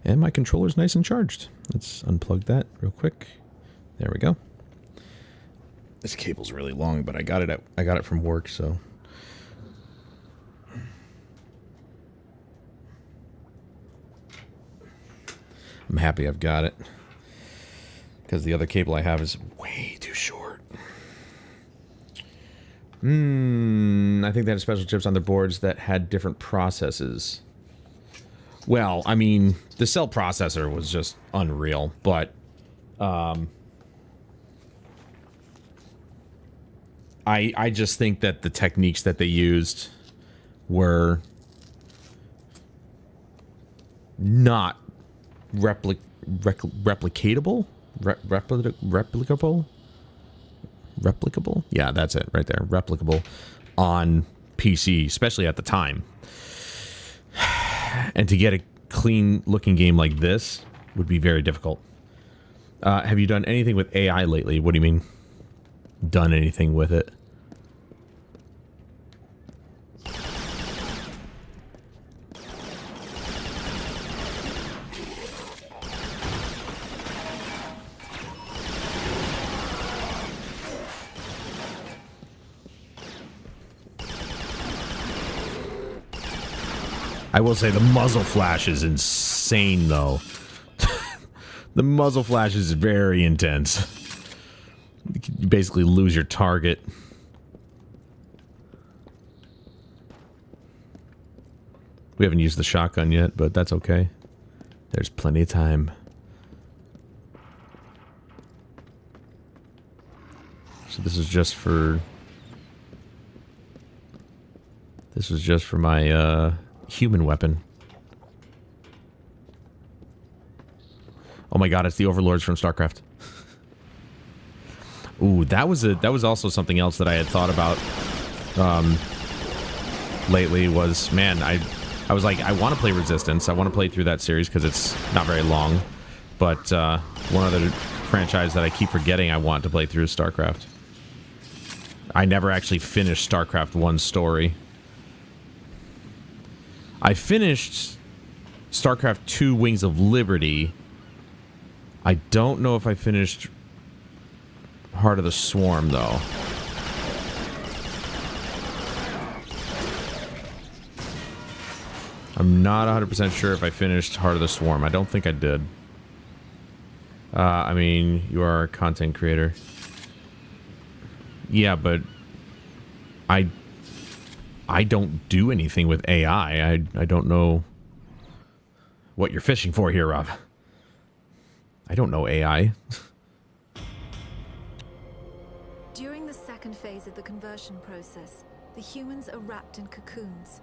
And my controller's nice and charged. Let's unplug that real quick. There we go. This cable's really long, but I got it from work, so. I'm happy I've got it. Because the other cable I have is way too short. I think they had special chips on their boards that had different processes. Well, I mean, the cell processor was just unreal, but I just think that the techniques that they used were not replicatable? Replicable? Yeah, that's it right there. Replicable on PC, especially at the time. And to get a clean looking game like this would be very difficult. Have you done anything with AI lately? What do you mean? Done anything with it? I will say the muzzle flash is insane, though. The muzzle flash is very intense. You basically lose your target. We haven't used the shotgun yet, but that's okay. There's plenty of time. So this is just for... This was just for my, human weapon. Oh my god, it's the overlords from StarCraft. Ooh, that was also something else that I had thought about lately was, man, I was like, I want to play Resistance. I want to play through that series because it's not very long. But one other franchise that I keep forgetting I want to play through is StarCraft. I never actually finished StarCraft 1's story. I finished StarCraft 2 Wings of Liberty. I don't know if I finished Heart of the Swarm, though. I'm not 100% sure if I finished Heart of the Swarm. I don't think I did. I mean, you are a content creator. Yeah, but I don't do anything with AI. I don't know what you're fishing for here, Rob. I don't know AI. During the second phase of the conversion process, the humans are wrapped in cocoons.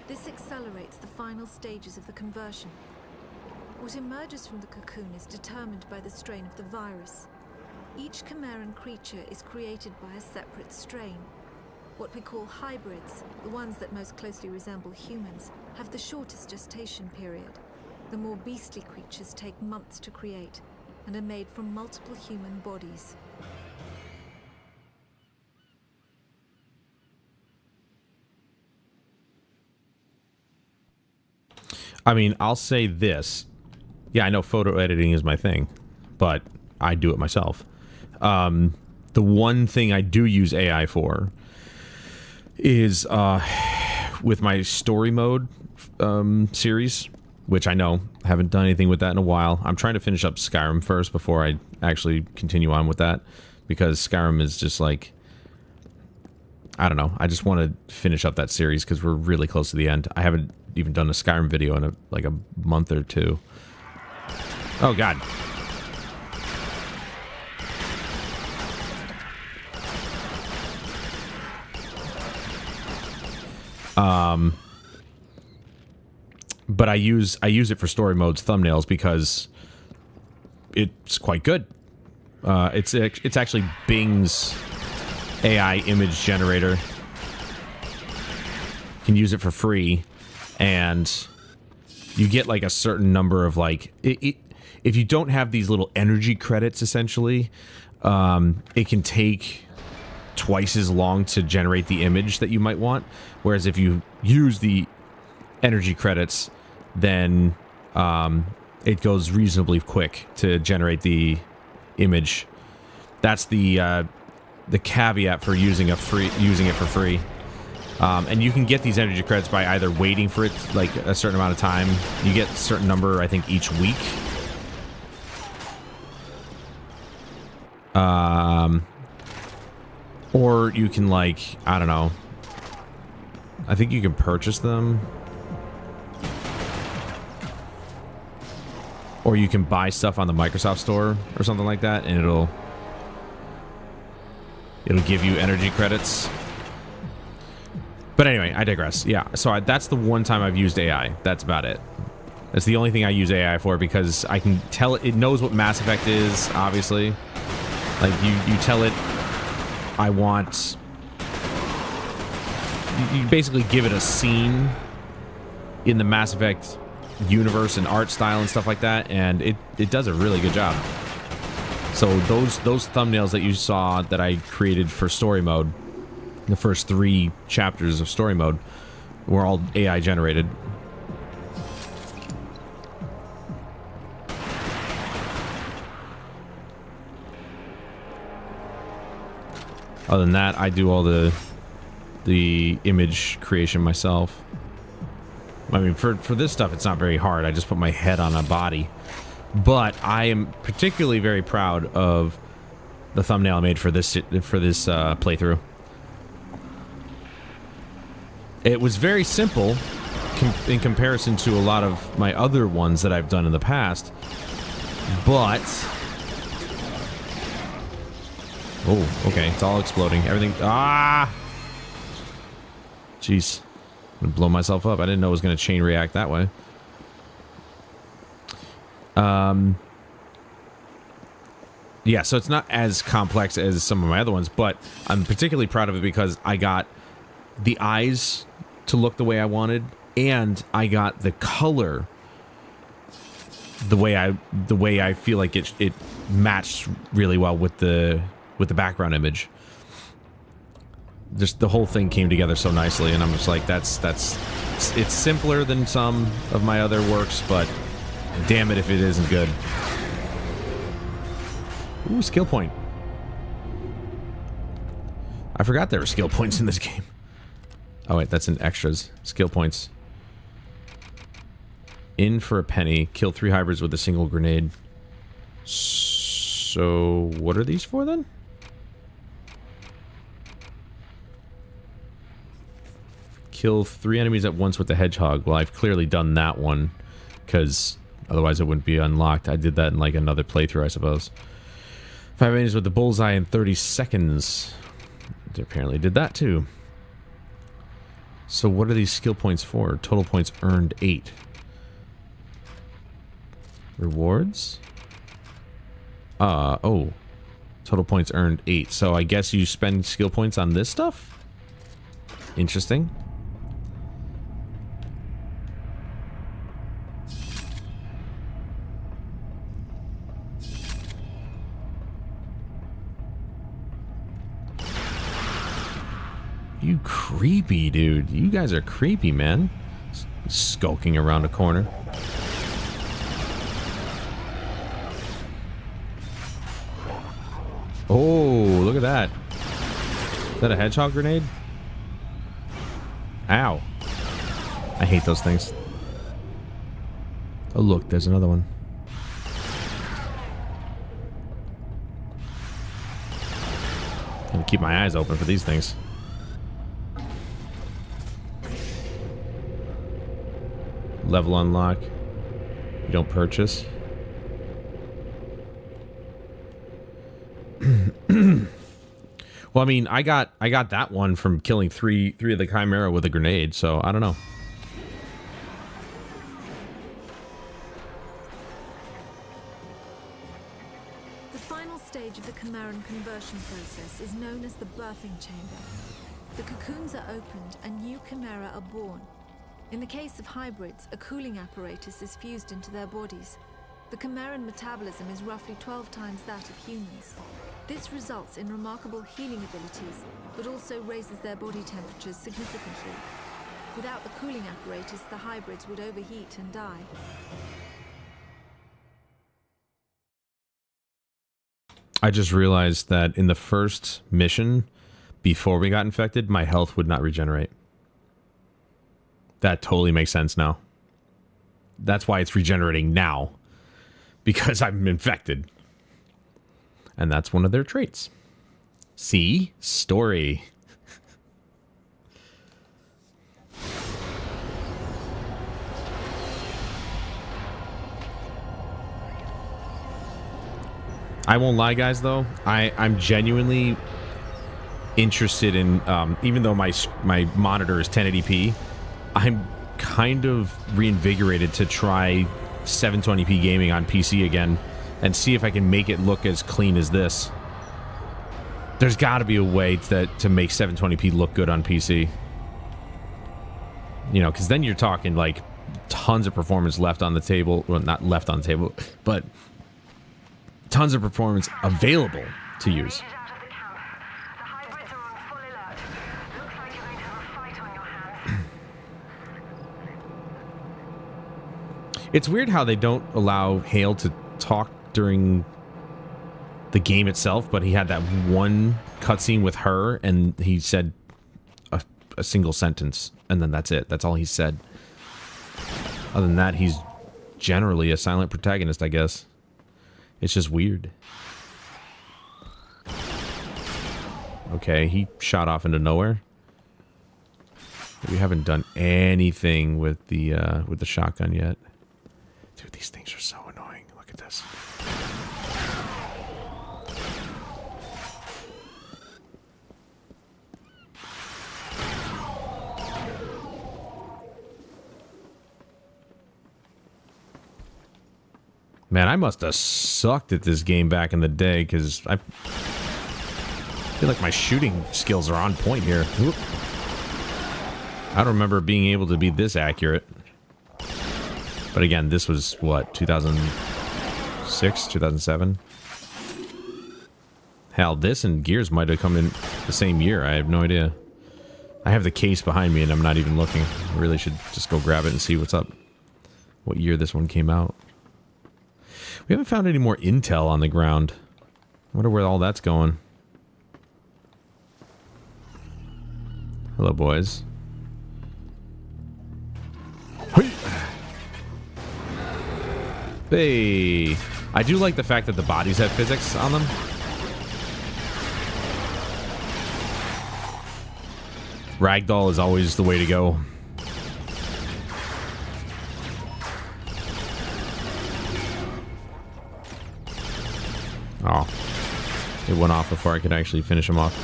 This accelerates the final stages of the conversion. What emerges from the cocoon is determined by the strain of the virus. Each Chimeran creature is created by a separate strain. What we call hybrids, the ones that most closely resemble humans, have the shortest gestation period. The more beastly creatures take months to create and are made from multiple human bodies. I mean, I'll say this. Yeah, I know photo editing is my thing, but I do it myself. The one thing I do use AI for is with my story mode series, which I know haven't done anything with that in a while. I'm trying to finish up Skyrim first before I actually continue on with that, because Skyrim is just like, I don't know. I just want to finish up that series because we're really close to the end. I haven't even done a Skyrim video in like a month or two. Oh god. But I use it for story modes thumbnails because it's quite good. It's actually Bing's AI image generator. You can use it for free, and you get like a certain number of like if you don't have these little energy credits, essentially, it can take twice as long to generate the image that you might want. Whereas if you use the energy credits, then it goes reasonably quick to generate the image. That's the caveat for using it for free. And you can get these energy credits by either waiting for it like a certain amount of time. You get a certain number, I think, each week. Or you can, like, I don't know. I think you can purchase them. Or you can buy stuff on the Microsoft Store or something like that, and it'll give you energy credits. But anyway, I digress. Yeah, so that's the one time I've used AI. That's about it. That's the only thing I use AI for, because I can tell it knows what Mass Effect is, obviously. Like, you tell it, I want... You basically give it a scene in the Mass Effect universe and art style and stuff like that, and it does a really good job. So those thumbnails that you saw that I created for story mode, the first 3 chapters of story mode, were all AI generated. Other than that, I do all the image creation myself. I mean, for this stuff, it's not very hard. I just put my head on a body. But I am particularly very proud of the thumbnail I made for this playthrough. It was very simple in comparison to a lot of my other ones that I've done in the past. But... Oh, okay. It's all exploding. Everything... Ah! Jeez. I'm gonna blow myself up. I didn't know it was going to chain react that way. Yeah, so it's not as complex as some of my other ones, but I'm particularly proud of it because I got the eyes to look the way I wanted, and I got the color the way I feel like it matched really well with the background image. Just the whole thing came together so nicely, and I'm just like, it's simpler than some of my other works, but damn it if it isn't good. Ooh, skill point. I forgot there were skill points in this game. Oh wait, that's in extras. Skill points. In for a penny. Kill 3 hybrids with a single grenade. So, what are these for then? Kill 3 enemies at once with the hedgehog. Well, I've clearly done that one, because otherwise it wouldn't be unlocked. I did that in like another playthrough, I suppose. 5 enemies with the bullseye in 30 seconds. I apparently did that too. So what are these skill points for? Total points earned 8. Rewards? Oh. Total points earned 8. So I guess you spend skill points on this stuff? Interesting. You creepy, dude. You guys are creepy, man. Skulking around a corner. Oh, look at that. Is that a hedgehog grenade? Ow. I hate those things. Oh, look, there's another one. I'm gonna keep my eyes open for these things. Level unlock. You don't purchase. Well, I mean, I got that one from killing three of the Chimera with a grenade, so I don't know. The final stage of the Chimeran conversion process is known as the birthing chamber. The cocoons are opened and new Chimera are born. In the case of hybrids, a cooling apparatus is fused into their bodies. The Chimeran metabolism is roughly 12 times that of humans. This results in remarkable healing abilities, but also raises their body temperatures significantly. Without the cooling apparatus, the hybrids would overheat and die. I just realized that in the first mission, before we got infected, my health would not regenerate. That totally makes sense now. That's why it's regenerating now. Because I'm infected. And that's one of their traits. See? Story. I won't lie, guys, though. I'm genuinely interested in, even though my monitor is 1080p, I'm kind of reinvigorated to try 720p gaming on PC again and see if I can make it look as clean as this. There's got to be a way to make 720p look good on PC. You know, because then you're talking, like, tons of performance left on the table. Well, not left on the table, but tons of performance available to use. Out of the camp. The hybrids are on full alert. Looks like you're going to have a fight on your hands. It's weird how they don't allow Hale to talk during the game itself, but he had that one cutscene with her, and he said a single sentence, and then that's it. That's all he said. Other than that, he's generally a silent protagonist, I guess. It's just weird. Okay, he shot off into nowhere. We haven't done anything with the shotgun yet. Dude, these things are so annoying. Look at this. Man, I must have sucked at this game back in the day, because I feel like my shooting skills are on point here. Whoop. I don't remember being able to be this accurate. But again, this was, what, 2006, 2007? Hell, this and Gears might have come in the same year. I have no idea. I have the case behind me, and I'm not even looking. I really should just go grab it and see what's up. What year this one came out. We haven't found any more intel on the ground. I wonder where all that's going. Hello, boys. Hey! I do like the fact that the bodies have physics on them. Ragdoll is always the way to go. Oh. It went off before I could actually finish him off.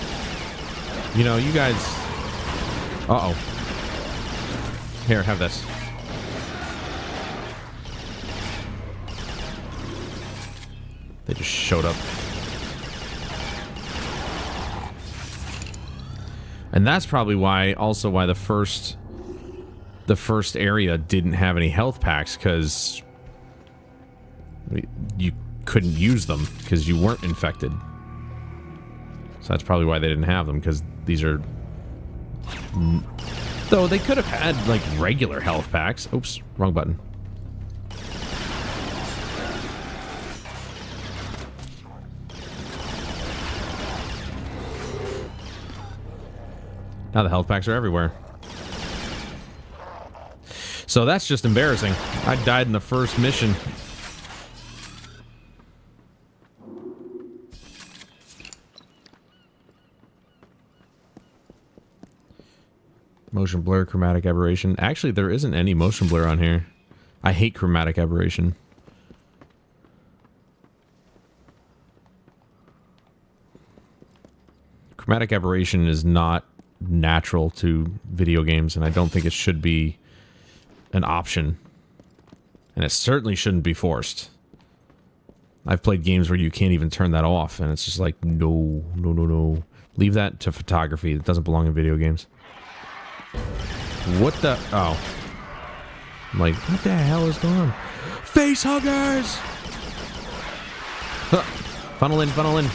You know, you guys... Uh-oh. Here, have this. They just showed up. And that's probably why, also why the first area didn't have any health packs, because you couldn't use them because you weren't infected. So that's probably why they didn't have them, because these are... Though they could have had, like, regular health packs. Oops, wrong button. Now the health packs are everywhere. So that's just embarrassing. I died in the first mission. Motion blur, chromatic aberration. Actually, there isn't any motion blur on here. I hate chromatic aberration. Chromatic aberration is not natural to video games, and I don't think it should be an option. And it certainly shouldn't be forced. I've played games where you can't even turn that off, and it's just like, no, no, no, no. Leave that to photography. It doesn't belong in video games. What the... Oh. I'm like, what the hell is going on? Face huggers! Huh. Funnel in, funnel in.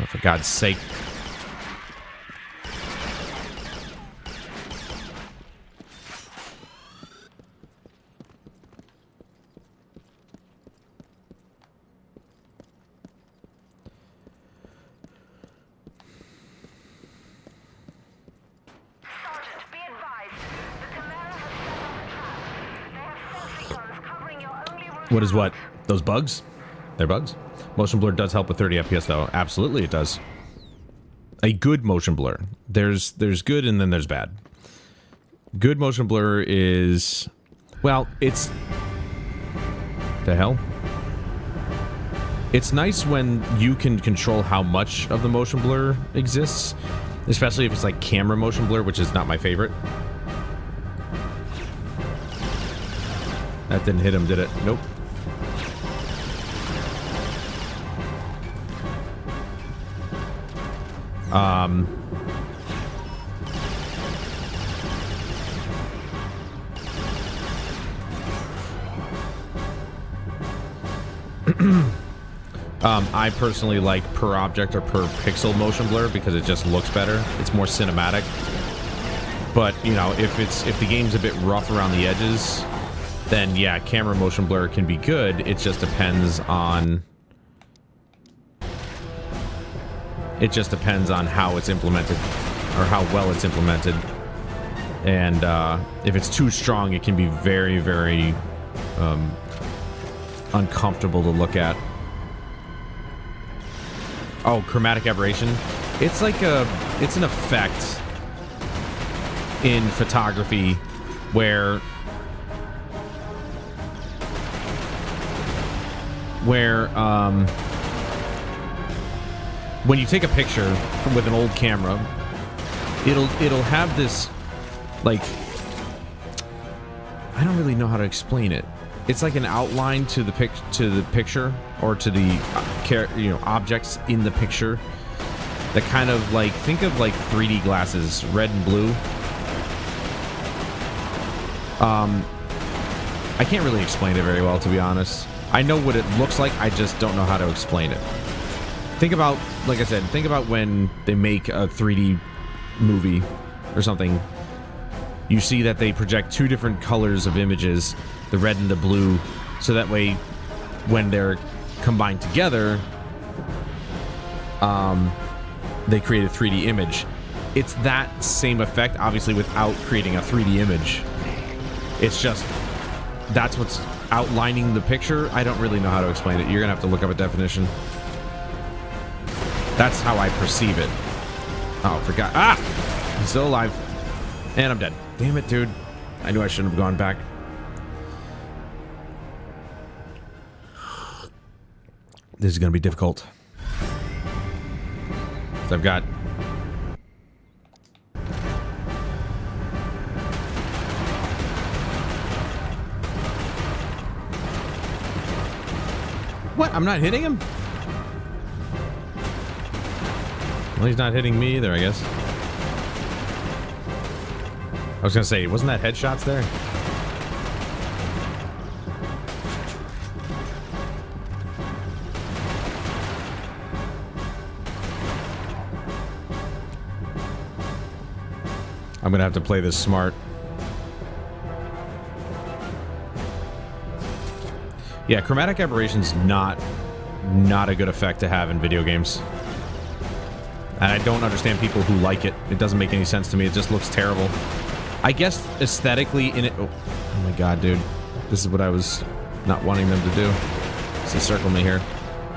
for God's sake. Sergeant, be advised. The Chimera has set off a trap. They have sentry guns covering your only route. What is what? Those bugs? They're bugs? Motion blur does help with 30 FPS though. Absolutely it does. A good motion blur. There's good and then there's bad. Good motion blur is... Well, it's... The hell? It's nice when you can control how much of the motion blur exists. Especially if it's like camera motion blur, which is not my favorite. That didn't hit him, did it? Nope. I personally like per object or per pixel motion blur because it just looks better. It's more cinematic. But, you know, if the game's a bit rough around the edges, then yeah, camera motion blur can be good. It just depends on... It just depends on how it's implemented, or how well it's implemented. And if it's too strong, it can be very, very uncomfortable to look at. Oh, chromatic aberration. It's like it's an effect in photography where when you take a picture with an old camera, it'll have this, like, I don't really know how to explain it. It's like an outline to the picture, or to the objects in the picture, that kind of like, think of like 3D glasses, red and blue. I can't really explain it very well, to be honest. I know what it looks like, I just don't know how to explain it. Think about, like I said, think about when they make a 3D movie or something. You see that they project two different colors of images, the red and the blue, so that way when they're combined together, they create a 3D image. It's that same effect, obviously, without creating a 3D image. It's just, that's what's outlining the picture. I don't really know how to explain it. You're gonna have to look up a definition. That's how I perceive it. Oh, forgot. Ah! I'm still alive. And I'm dead. Damn it, dude. I knew I shouldn't have gone back. This is gonna be difficult. So I've got... What? I'm not hitting him? Well, he's not hitting me either, I guess. I was gonna say, wasn't that headshots there? I'm gonna have to play this smart. Yeah, chromatic aberration's not a good effect to have in video games. And I don't understand people who like it. It doesn't make any sense to me. It just looks terrible. I guess aesthetically in it... Oh my god, dude. This is what I was not wanting them to do. Just encircle me here.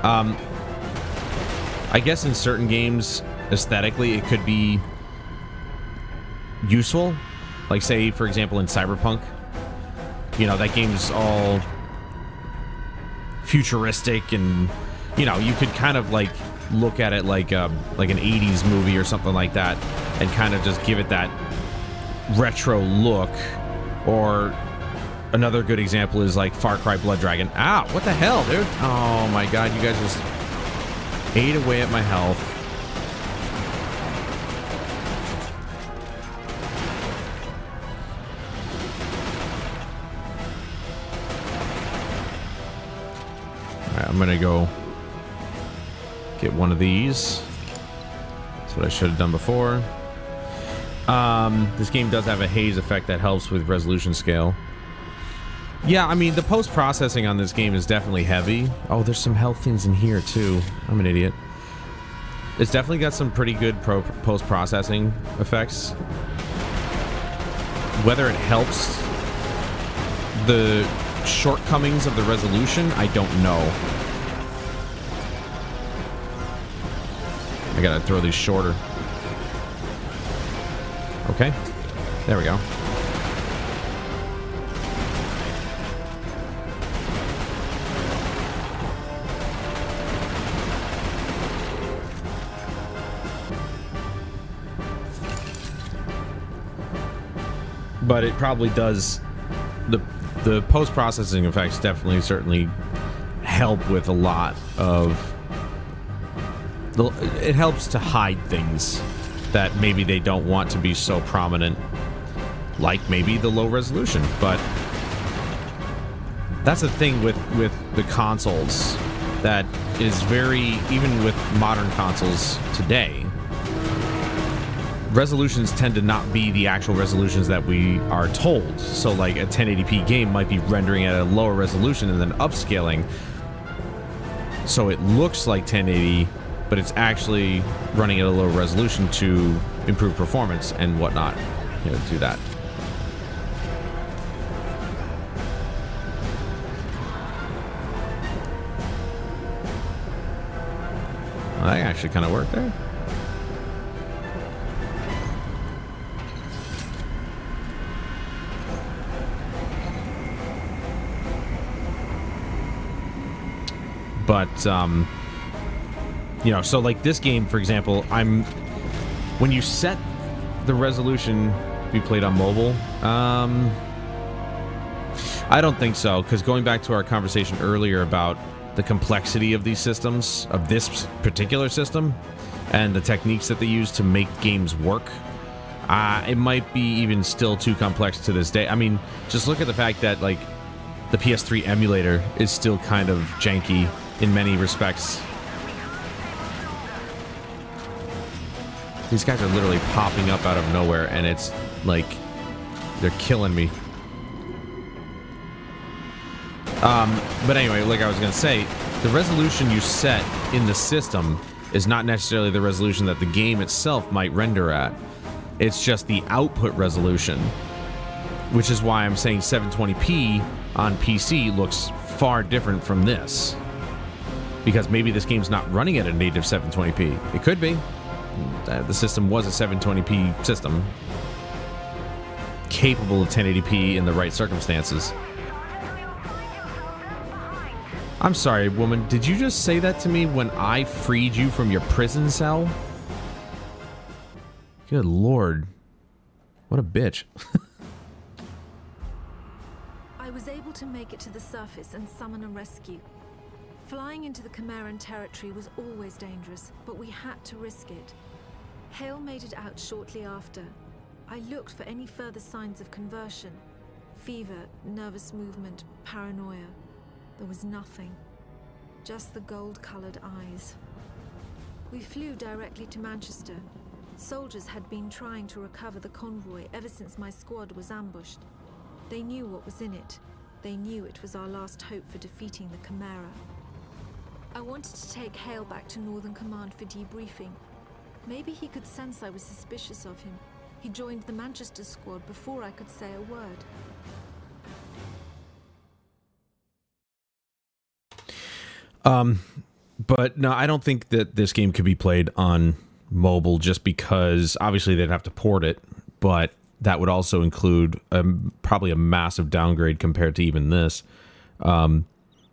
I guess in certain games, aesthetically, it could be useful. Like, say, for example, in Cyberpunk. You know, that game's all futuristic and, you know, you could kind of, like, look at it like an 80s movie or something like that and kind of just give it that retro look. Or another good example is like Far Cry Blood Dragon. Ow, what the hell, dude? Oh my god, you guys just ate away at my health. Alright, I'm gonna go get one of these. That's what I should have done before. This game does have a haze effect that helps with resolution scale. Yeah, I mean, the post-processing on this game is definitely heavy. Oh, there's some health things in here, too. I'm an idiot. It's definitely got some pretty good post-processing effects. Whether it helps the shortcomings of the resolution, I don't know. I gotta throw these shorter. Okay. There we go. But it probably does, the post-processing effects definitely certainly help with a lot of, it helps to hide things that maybe they don't want to be so prominent, like maybe the low resolution. But that's the thing with the consoles that is very, even with modern consoles today, resolutions tend to not be the actual resolutions that we are told. So like a 1080p game might be rendering at a lower resolution and then upscaling so it looks like 1080, but it's actually running at a lower resolution to improve performance and whatnot. You know, do that. Well, that actually kind of worked there. But, you know, so like this game, for example, when you set the resolution to be played on mobile, I don't think so, because going back to our conversation earlier about the complexity of these systems, of this particular system, and the techniques that they use to make games work, it might be even still too complex to this day. I mean, just look at the fact that, like, the PS3 emulator is still kind of janky in many respects. These guys are literally popping up out of nowhere, and it's like they're killing me. But anyway, like I was gonna say, the resolution you set in the system is not necessarily the resolution that the game itself might render at. It's just the output resolution, which is why I'm saying 720p on PC looks far different from this. Because maybe this game's not running at a native 720p. It could be. The system was a 720p system, capable of 1080p in the right circumstances. I'm sorry, woman, did you just say that to me when I freed you from your prison cell? Good lord. What a bitch. I was able to make it to the surface and summon a rescue. Flying into the Chimeran territory was always dangerous, but we had to risk it. Hale made it out shortly after. I looked for any further signs of conversion. Fever, nervous movement, paranoia. There was nothing. Just the gold-colored eyes. We flew directly to Manchester. Soldiers had been trying to recover the convoy ever since my squad was ambushed. They knew what was in it. They knew it was our last hope for defeating the Chimera. I wanted to take Hale back to Northern Command for debriefing. Maybe he could sense I was suspicious of him. He joined the Manchester squad before I could say a word. But no, I don't think that this game could be played on mobile just because obviously they'd have to port it, but that would also include probably a massive downgrade compared to even this. You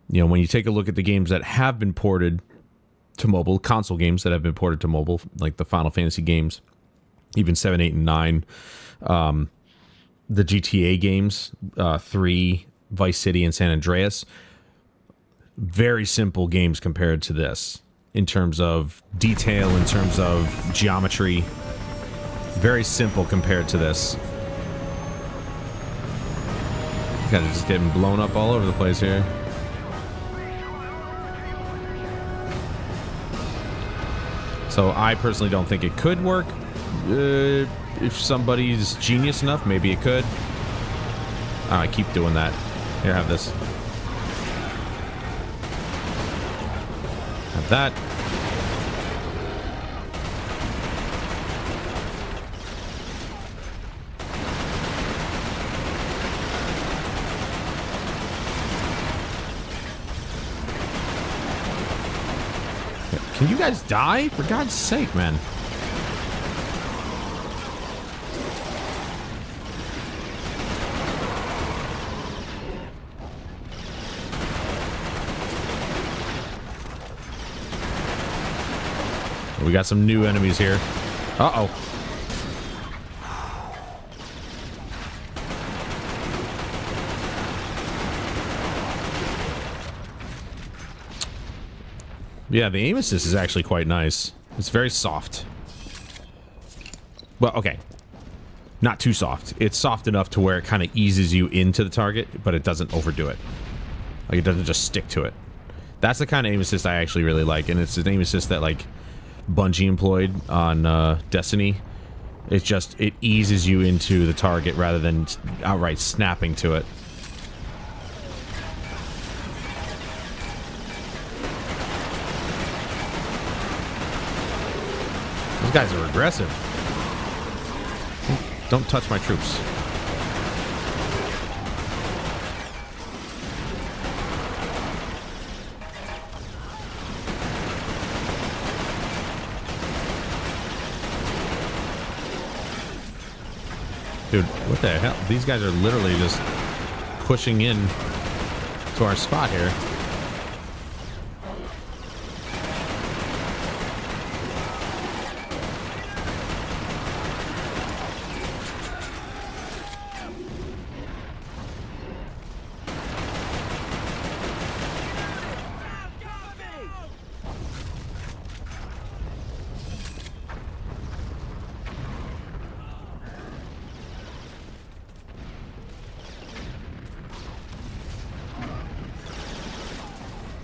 know, when you take a look at the games that have been ported to mobile, console games that have been ported to mobile, like the Final Fantasy games, even 7, 8, and 9, the GTA games, 3, Vice City, and San Andreas, very simple games compared to this in terms of detail, in terms of geometry. Very simple compared to this. Kind of just getting blown up all over the place here. So I personally don't think it could work. If somebody's genius enough, maybe it could. I keep doing that. Here, have this. Have that. Can you guys die? For God's sake, man. We got some new enemies here. Uh-oh. Yeah, the aim assist is actually quite nice. It's very soft. Well, okay. Not too soft. It's soft enough to where it kind of eases you into the target, but it doesn't overdo it. Like, it doesn't just stick to it. That's the kind of aim assist I actually really like, and it's an aim assist that, like, Bungie employed on Destiny. It's just, it eases you into the target rather than outright snapping to it. These guys are aggressive. Don't touch my troops. Dude, what the hell? These guys are literally just pushing in to our spot here.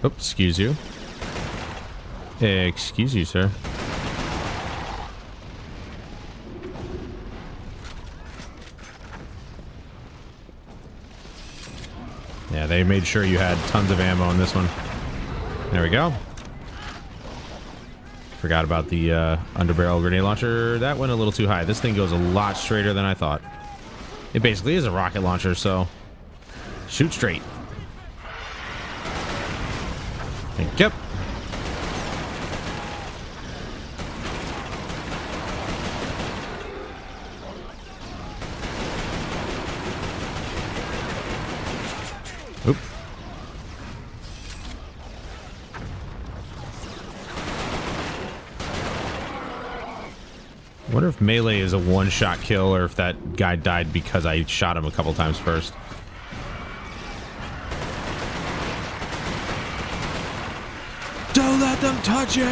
Oh, excuse you. Excuse you, sir. Yeah, they made sure you had tons of ammo in this one. There we go. Forgot about the underbarrel grenade launcher. That went a little too high. This thing goes a lot straighter than I thought. It basically is a rocket launcher, so shoot straight. Thank you. Oop. I wonder if melee is a one-shot kill or if that guy died because I shot him a couple times first. Don't let them touch you!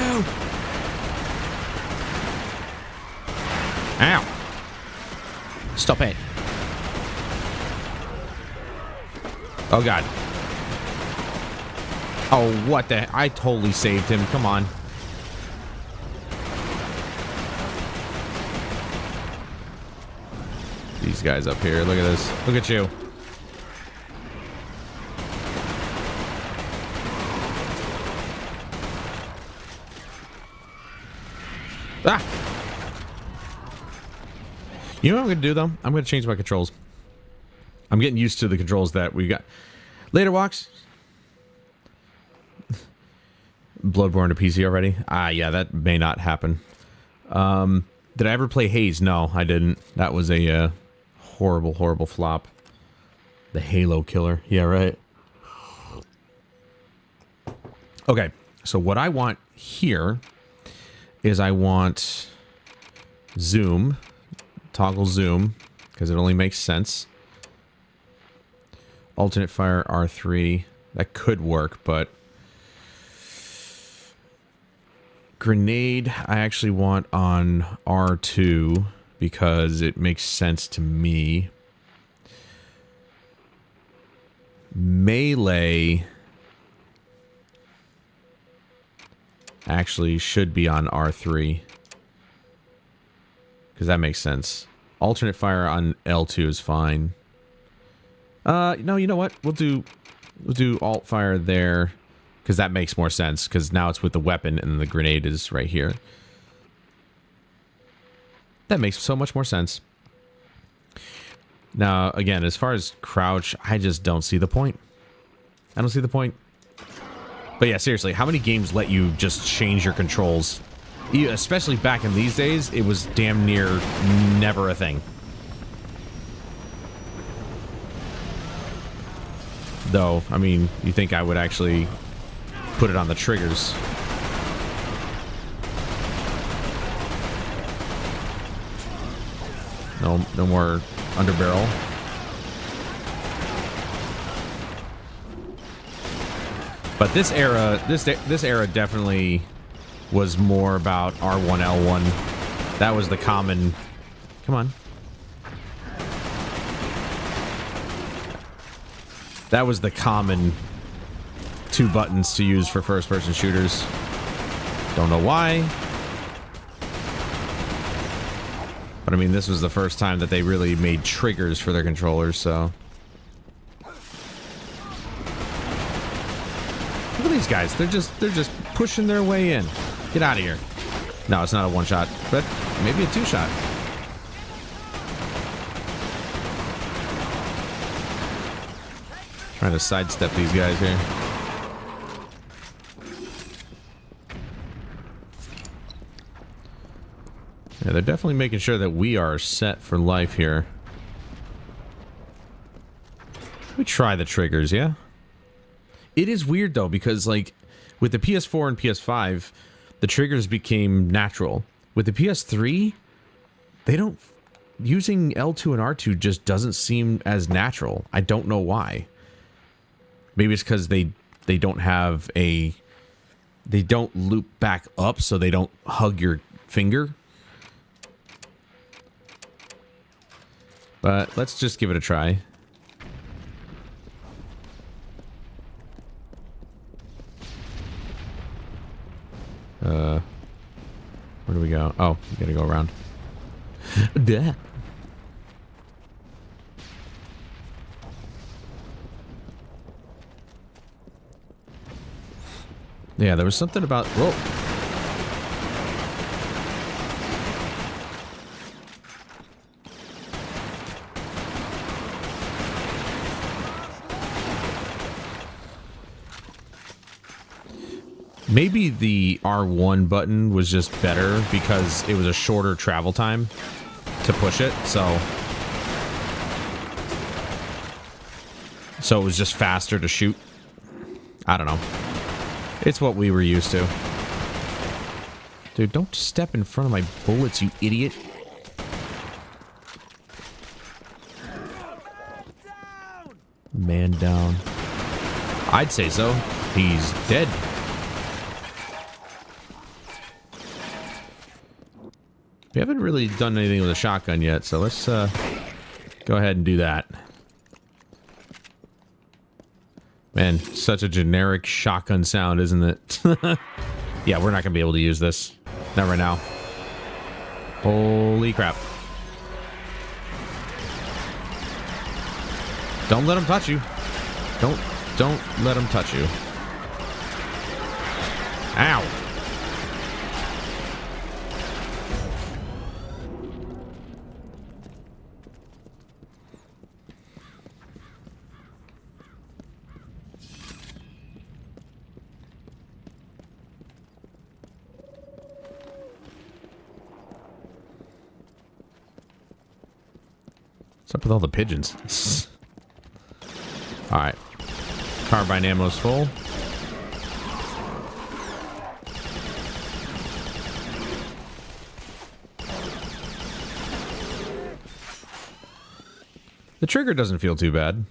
Ow! Stop it. Oh god. Oh, what the... I totally saved him. Come on. These guys up here. Look at this. Look at you. Ah! You know what I'm going to do, though? I'm going to change my controls. I'm getting used to the controls that we got. Later, Walks. Bloodborne to PC already? Ah, yeah, that may not happen. Did I ever play Haze? No, I didn't. That was a horrible, horrible flop. The Halo killer. Yeah, right. Okay, so what I want here is I want zoom, toggle zoom, because it only makes sense. Alternate fire R3, that could work, but grenade I actually want on R2 because it makes sense to me. Melee, actually should be on R3. Because that makes sense. Alternate fire on L2 is fine. No, you know what? We'll do alt fire there. Because that makes more sense. Because now it's with the weapon and the grenade is right here. That makes so much more sense. Now, again, as far as crouch, I just don't see the point. I don't see the point. But yeah, seriously, how many games let you just change your controls? Especially back in these days, it was damn near never a thing. Though, I mean, you think I would actually put it on the triggers. No more underbarrel. But this era, this era definitely was more about R1, L1. That was the common... Come on. That was the common 2 buttons to use for first-person shooters. Don't know why. But I mean, this was the first time that they really made triggers for their controllers, so... Look at these guys. They're just pushing their way in. Get out of here. No, it's not a 1-shot, but maybe a 2-shot. Trying to sidestep these guys here. Yeah, they're definitely making sure that we are set for life here. We try the triggers, yeah? It is weird, though, because, like, with the PS4 and PS5, the triggers became natural. With the PS3, they don't... Using L2 and R2 just doesn't seem as natural. I don't know why. Maybe it's because they don't have a... They don't loop back up, so they don't hug your finger. But let's just give it a try. Where do we go? Oh, we gotta go around. Duh. Yeah, there was something about... Whoa. Maybe the R1 button was just better because it was a shorter travel time to push it, so it was just faster to shoot. I don't know. It's what we were used to. Dude, don't step in front of my bullets, you idiot. Man down. I'd say so. He's dead. We haven't really done anything with a shotgun yet, so let's go ahead and do that. Man, such a generic shotgun sound, isn't it? Yeah, we're not going to be able to use this. Not right now. Holy crap. Don't let him touch you. Don't let him touch you. Ow. What's up with all the pigeons? Alright. Carbine ammo's full. The trigger doesn't feel too bad.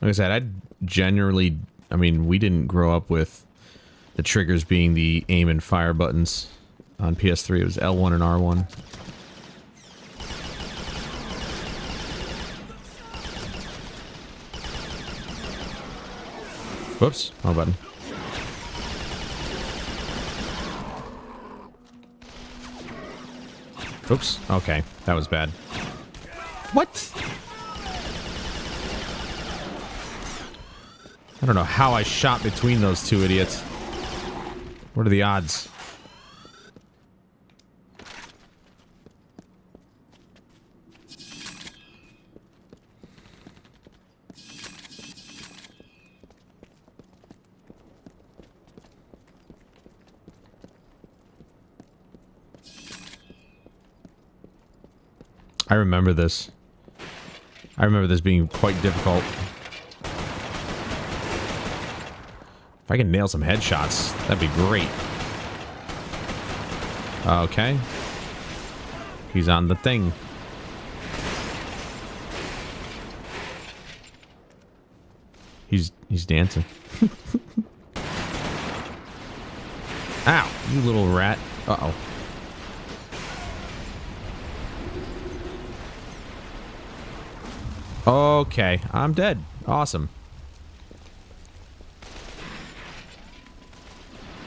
Like I said, I mean, we didn't grow up with the triggers being the aim and fire buttons on PS3. It was L1 and R1. Whoops, wrong button. Oops. Okay, that was bad. What? I don't know how I shot between those two idiots. What are the odds? I remember this. I remember this being quite difficult. If I can nail some headshots, that'd be great. Okay. He's on the thing. He's dancing. Ow, you little rat. Uh-oh. Okay, I'm dead. Awesome.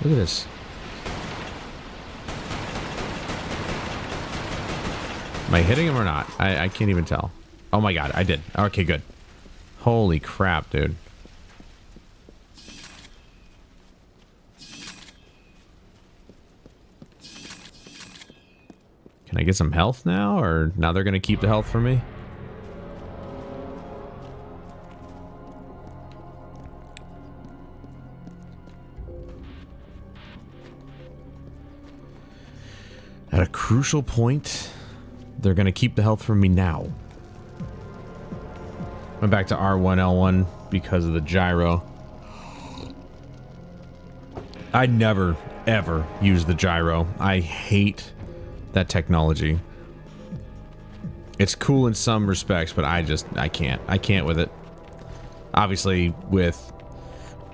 Look at this. Am I hitting him or not? I can't even tell. Oh my god, I did. Okay, good. Holy crap, dude. Can I get some health now? Or now they're gonna keep the health for me? At a crucial point, they're going to keep the health from me now. Went back to R1L1 because of the gyro. I never, ever use the gyro. I hate that technology. It's cool in some respects, but I can't. I can't with it. Obviously, with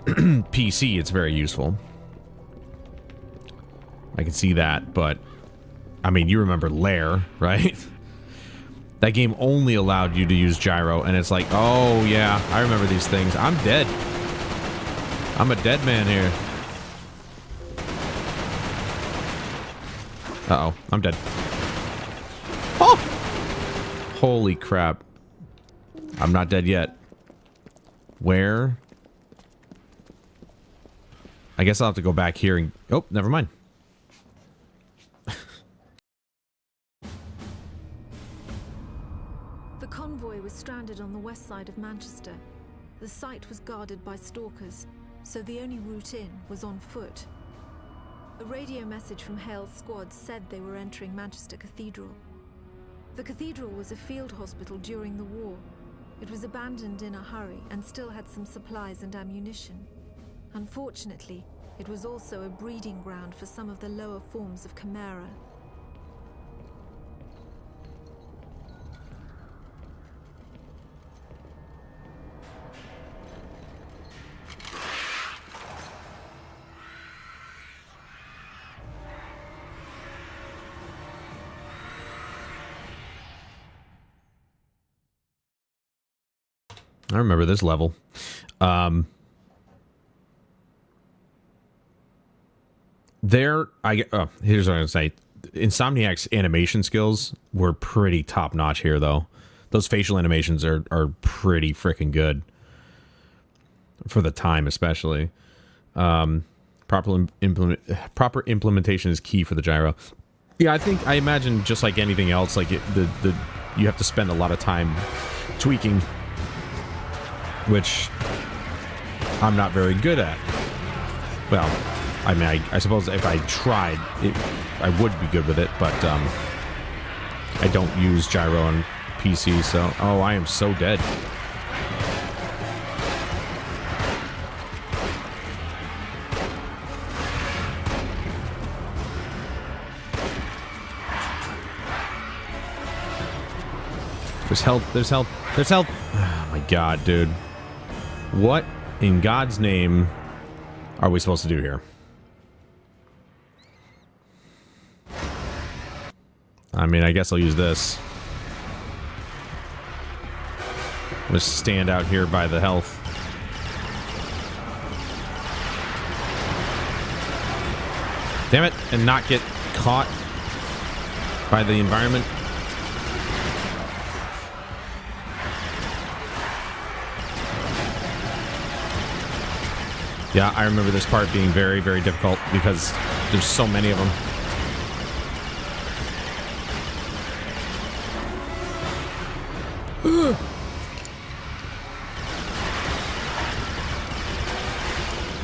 PC, it's very useful. I can see that, but... I mean, you remember Lair, right? That game only allowed you to use gyro, and it's like, oh yeah, I remember these things. I'm dead. I'm a dead man here. Uh-oh, I'm dead. Oh! Holy crap. I'm not dead yet. Where? I guess I'll have to go back here and... Oh, never mind. The convoy was stranded on the west side of Manchester. The site was guarded by stalkers, so the only route in was on foot. A radio message from Hale's squad said they were entering Manchester Cathedral. The cathedral was a field hospital during the war. It was abandoned in a hurry and still had some supplies and ammunition. Unfortunately, it was also a breeding ground for some of the lower forms of Chimera. I remember this level. Here's what I'm gonna say. Insomniac's animation skills were pretty top notch here, though. Those facial animations are pretty freaking good for the time, especially. Proper implementation is key for the gyro. Yeah, I imagine just like anything else, like you have to spend a lot of time tweaking, which I'm not very good at. Well, I mean, I suppose if I tried, I would be good with it, but I don't use gyro on PC, so... Oh, I am so dead. There's health, there's health, there's health! Oh my god, dude. What in God's name are we supposed to do here? I mean, I guess I'll use this. Just stand out here by the health. Damn it, and not get caught. by the environment. Yeah, I remember this part being very, very difficult because there's so many of them.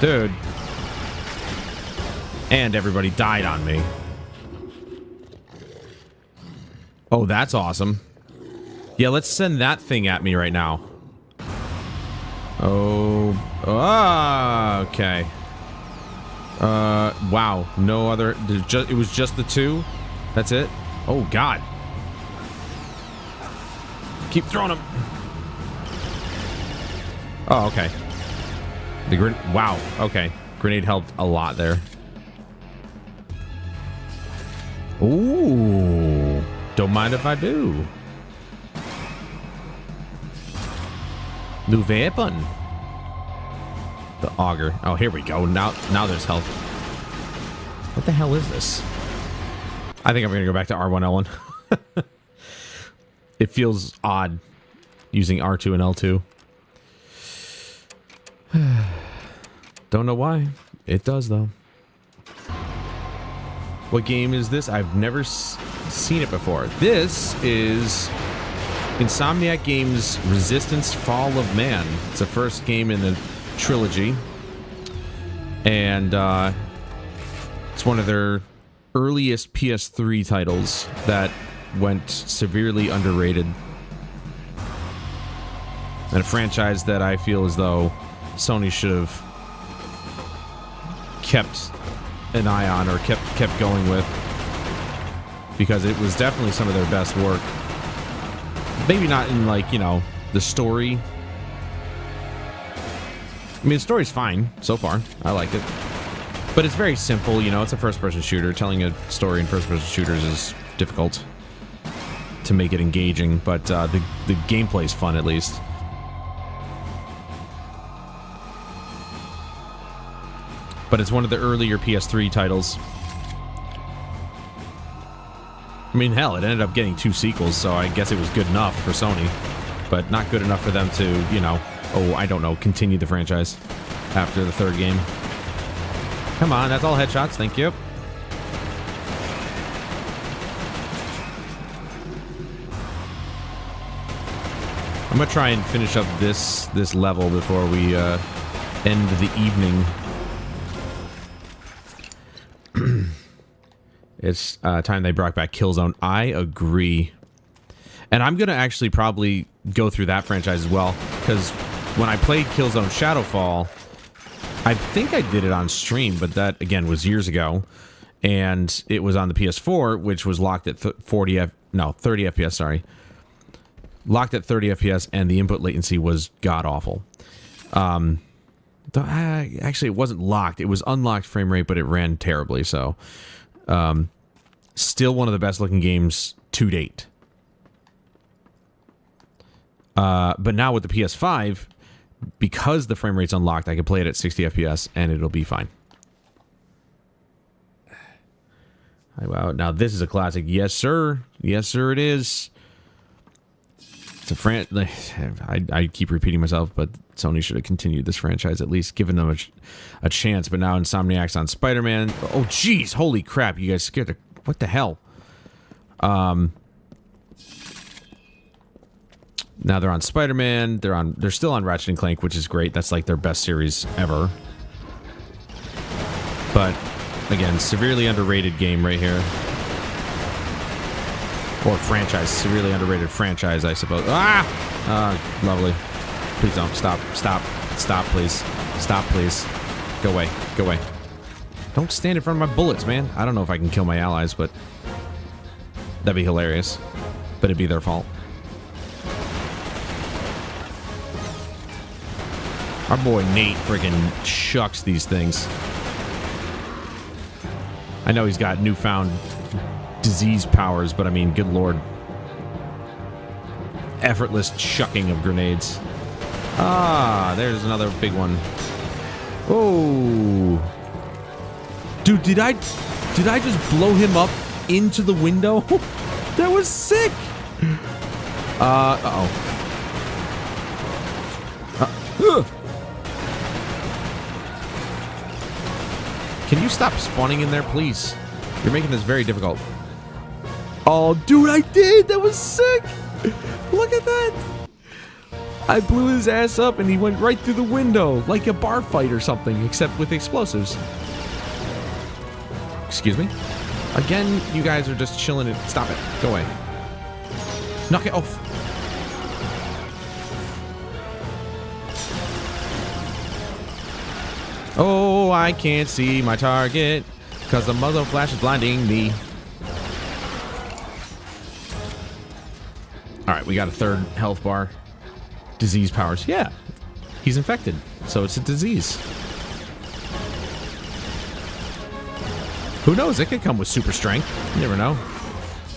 Dude. And everybody died on me. Oh, that's awesome. Yeah, let's send that thing at me right now. Oh, okay. Wow. No other. It was just the two. That's it. Oh God. Keep throwing them. Oh, okay. Wow. Okay. Grenade helped a lot there. Ooh. Don't mind if I do. New weapon. The auger. Oh, here we go. Now there's health. What the hell is this? I think I'm gonna go back to R1L1. It feels odd using R2 and L2. Don't know why. It does though. What game is this? I've never seen it before. This is Insomniac Games' Resistance Fall of Man. It's the first game in the trilogy. And it's one of their earliest PS3 titles that went severely underrated. And a franchise that I feel as though Sony should have kept an eye on or kept going with, because it was definitely some of their best work. Maybe not in, like, you know, the story. I mean, the story's fine so far. I like it. But it's very simple, you know, it's a first-person shooter. Telling a story in first-person shooters is difficult to make it engaging, but the gameplay's fun, at least. But it's one of the earlier PS3 titles. I mean, hell, it ended up getting 2 sequels, so I guess it was good enough for Sony. But not good enough for them to, you know, oh, I don't know, continue the franchise after the 3rd game. Come on, that's all headshots, thank you. I'm gonna try and finish up this level before we end the evening. It's time they brought back Killzone. I agree. And I'm going to actually probably go through that franchise as well, because when I played Killzone Shadowfall, I think I did it on stream, but that, again, was years ago. And it was on the PS4, which was locked at 30 FPS, sorry. Locked at 30 FPS, and the input latency was god-awful. Actually, it wasn't locked. It was unlocked frame rate, but it ran terribly, so... still one of the best looking games to date. But now with the PS5, because the frame rate's unlocked, I can play it at 60 FPS and it'll be fine. Wow, now this is a classic. Yes, sir. Yes, sir, it is. It's a I keep repeating myself, but Sony should have continued this franchise, at least given them a chance. But now Insomniac's on Spider-Man. Oh, jeez. Holy crap. You guys scared the... What the hell? Now they're on Spider-Man. They're still on Ratchet & Clank, which is great. That's like their best series ever. But, again, severely underrated game right here. Or franchise. Severely underrated franchise, I suppose. Ah! Lovely. Please don't. Stop. Stop. Stop, please. Stop, please. Go away. Go away. Don't stand in front of my bullets, man. I don't know if I can kill my allies, but... that'd be hilarious. But it'd be their fault. Our boy Nate friggin' shucks these things. I know he's got newfound disease powers, but I mean, good lord. Effortless chucking of grenades. Ah, there's another big one. Oh. Dude, did I just blow him up into the window? That was sick. Uh-oh. Can you stop spawning in there, please? You're making this very difficult. Oh, dude, I did! That was sick! Look at that! I blew his ass up and he went right through the window, like a bar fight or something, except with explosives. Excuse me? Again, you guys are just chilling it. Stop it. Go away. Knock it off. Oh, I can't see my target because the muzzle flash is blinding me. All right, we got a third health bar. Disease powers. Yeah, he's infected, so it's a disease. Who knows? It could come with super strength. You never know.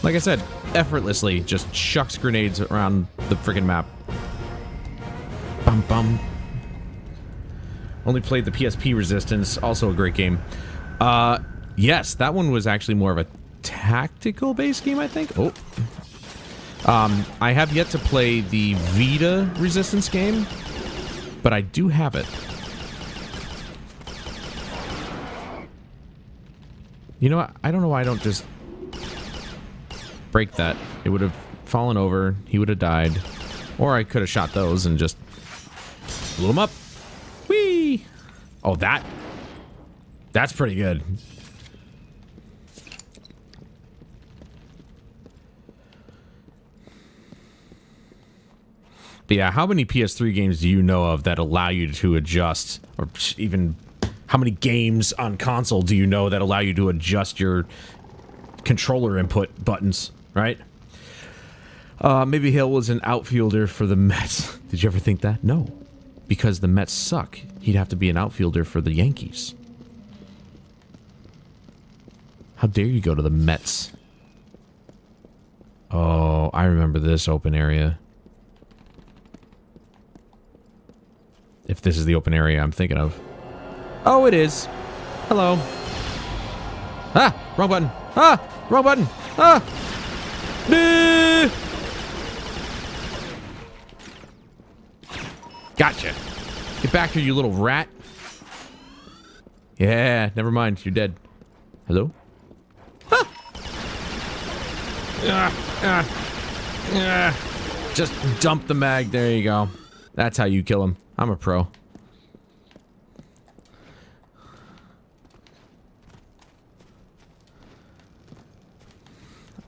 Like I said, effortlessly just chucks grenades around the friggin' map. Bum bum. Only played the PSP Resistance, also a great game. Yes, that one was actually more of a tactical-based game, I think. Oh. I have yet to play the Vita Resistance game, but I do have it. You know what? I don't know why I don't just break that. It would have fallen over. He would have died. Or I could have shot those and just blew them up. Whee! Oh, that's pretty good. But yeah, how many PS3 games do you know of that allow you to adjust, or even how many games on console do you know that allow you to adjust your controller input buttons, right? Maybe Hill was an outfielder for the Mets. Did you ever think that? No, because the Mets suck. He'd have to be an outfielder for the Yankees. How dare you go to the Mets? Oh, I remember this open area. If this is the open area I'm thinking of. Oh, it is. Hello. Ah! Wrong button. Ah! Wrong button. Ah! Nah! Gotcha. Get back here, you little rat. Yeah, never mind. You're dead. Hello? Ah! Just dump the mag. There you go. That's how you kill him. I'm a pro.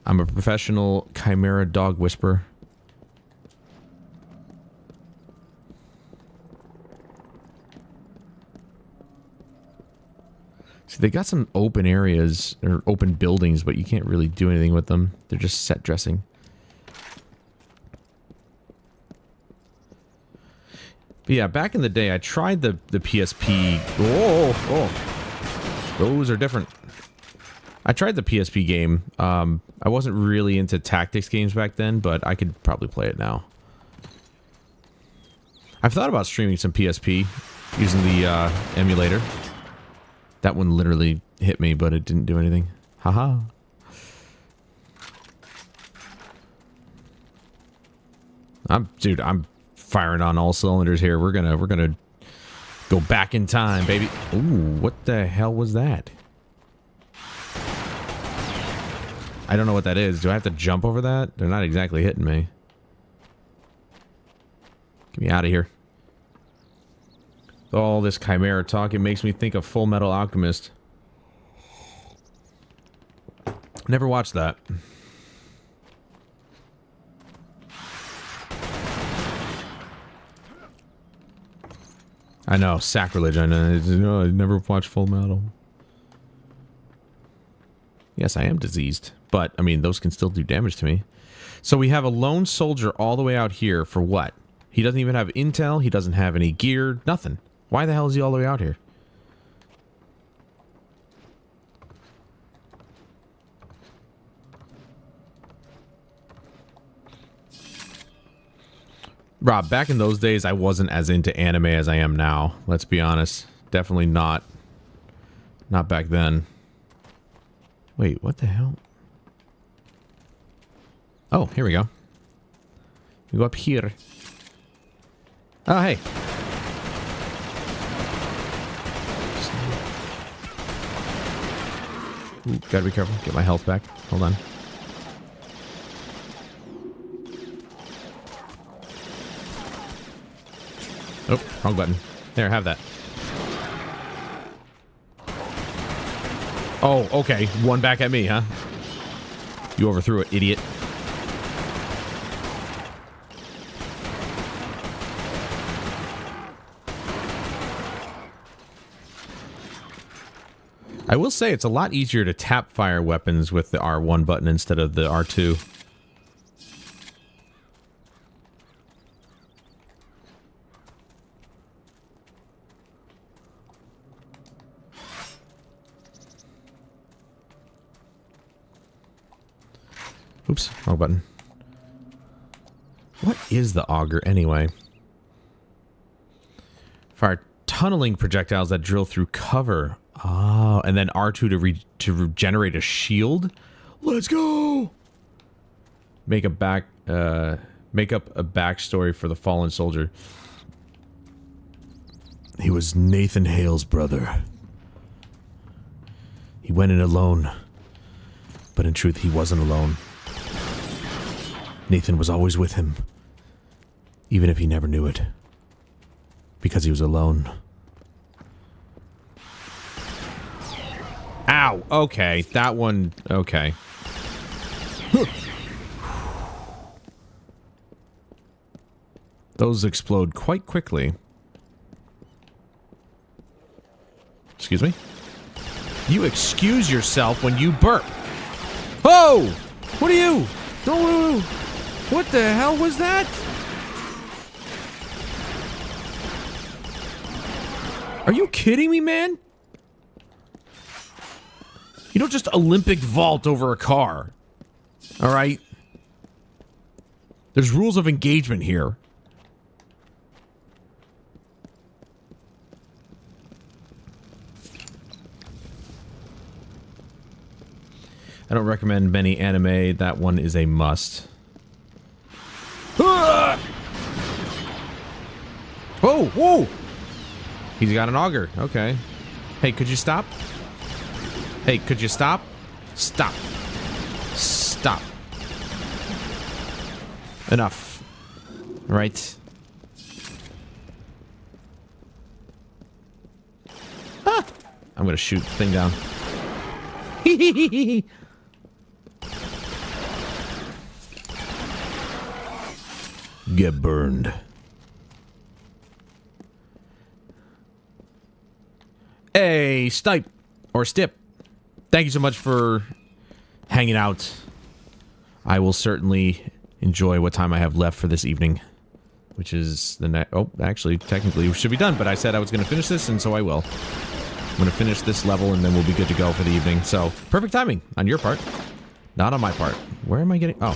I'm a professional Chimera dog whisperer. See, they got some open areas, or open buildings, but you can't really do anything with them. They're just set dressing. But yeah, back in the day, I tried the PSP. Oh, those are different. I tried the PSP game. I wasn't really into tactics games back then, but I could probably play it now. I've thought about streaming some PSP using the emulator. That one literally hit me, but it didn't do anything. Haha. Dude, I'm firing on all cylinders here. We're gonna go back in time, baby. Ooh, what the hell was that? I don't know what that is. Do I have to jump over that? They're not exactly hitting me. Get me out of here. All this Chimera talk, it makes me think of Full Metal Alchemist. Never watched that. I know, sacrilege. I know. I never watched Full Metal. Yes, I am diseased, but I mean, those can still do damage to me. So we have a lone soldier all the way out here for what? He doesn't even have intel. He doesn't have any gear. Nothing. Why the hell is he all the way out here? Rob, back in those days, I wasn't as into anime as I am now. Let's be honest. Definitely not. Not back then. Wait, what the hell? Oh, here we go. We go up here. Oh, hey. Ooh, gotta be careful. Get my health back. Hold on. Oh, wrong button. There, have that. Oh, okay. One back at me, huh? You overthrew it, idiot. I will say it's a lot easier to tap fire weapons with the R1 button instead of the R2. Oops, wrong button. What is the auger anyway? Fire tunneling projectiles that drill through cover. Oh, and then R2 to regenerate a shield. Let's go. Make up a backstory for the fallen soldier. He was Nathan Hale's brother. He went in alone, but in truth, he wasn't alone. Nathan was always with him, even if he never knew it, because he was alone. Ow! Okay, that one... Okay. Those explode quite quickly. Excuse me? You excuse yourself when you burp. Oh! What are you? Don't... What the hell was that? Are you kidding me, man? You don't just Olympic vault over a car. Alright? There's rules of engagement here. I don't recommend many anime. That one is a must. Ah! Whoa! Whoa! He's got an auger. Okay. Hey, could you stop? Hey, could you stop? Stop. Stop. Enough. Right. Ah! I'm gonna shoot the thing down. Get burned. Hey, Stipe. Or Stip. Thank you so much for hanging out. I will certainly enjoy what time I have left for this evening. Which is the next... Oh, actually, technically, we should be done. But I said I was going to finish this, and so I will. I'm going to finish this level, and then we'll be good to go for the evening. So, perfect timing on your part. Not on my part. Where am I getting... Oh.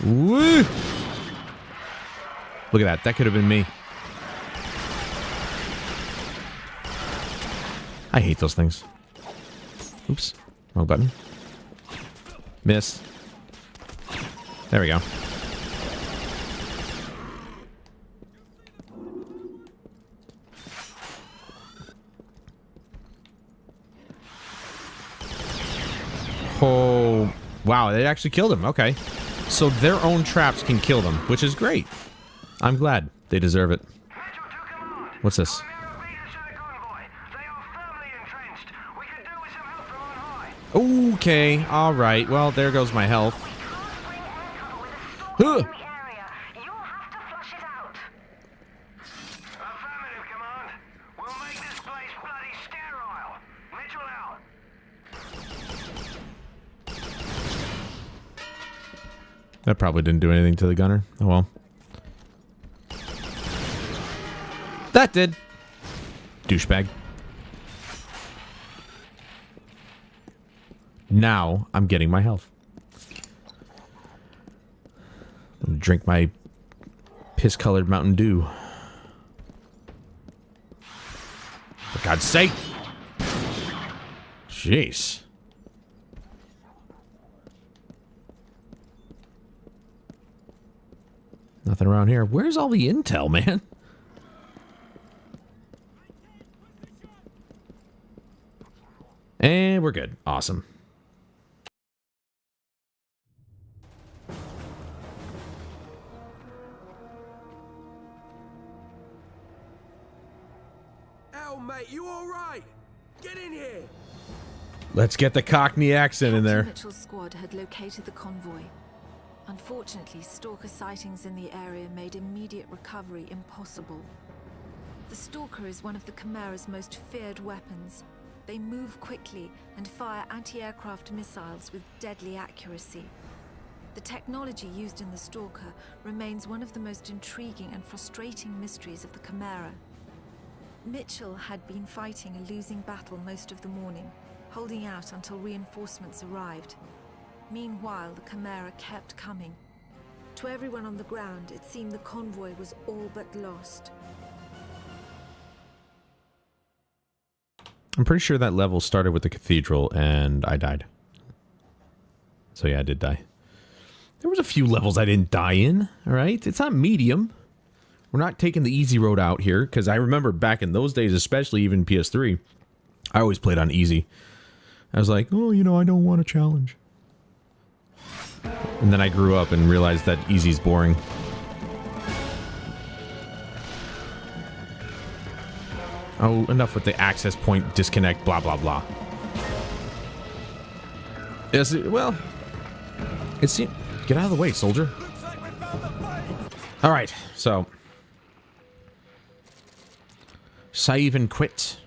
Woo! Look at that. That could have been me. I hate those things. Oops. Wrong button. Miss. There we go. Oh. Wow, they actually killed him. Okay. So their own traps can kill them, which is great. I'm glad. They deserve it. What's this? Okay, alright. Well, there goes my health. Huh. That probably didn't do anything to the gunner. Oh well. That did. Douchebag. Now I'm getting my health. drink my piss-colored Mountain Dew. For God's sake! Jeez. Nothing around here. Where's all the intel, man? And we're good. Awesome. Al, mate, you all right? Get in here! Let's get the Cockney accent in there. Mitchell's squad had located the convoy. Unfortunately, stalker sightings in the area made immediate recovery impossible. The stalker is one of the Chimera's most feared weapons. They move quickly and fire anti-aircraft missiles with deadly accuracy. The technology used in the stalker remains one of the most intriguing and frustrating mysteries of the Chimera. Mitchell had been fighting a losing battle most of the morning, holding out until reinforcements arrived. Meanwhile, the Chimera kept coming. To everyone on the ground, it seemed the convoy was all but lost. I'm pretty sure that level started with the cathedral and I died. So yeah, I did die. There was a few levels I didn't die in, alright? It's not medium. We're not taking the easy road out here, because I remember back in those days, especially even PS3, I always played on easy. I was like, oh, you know, I don't want a challenge. And then I grew up and realized that easy's boring. Oh, enough with the access point disconnect, blah, blah, blah. Is it, well, it's, get out of the way, soldier. All right, so. Save and quit.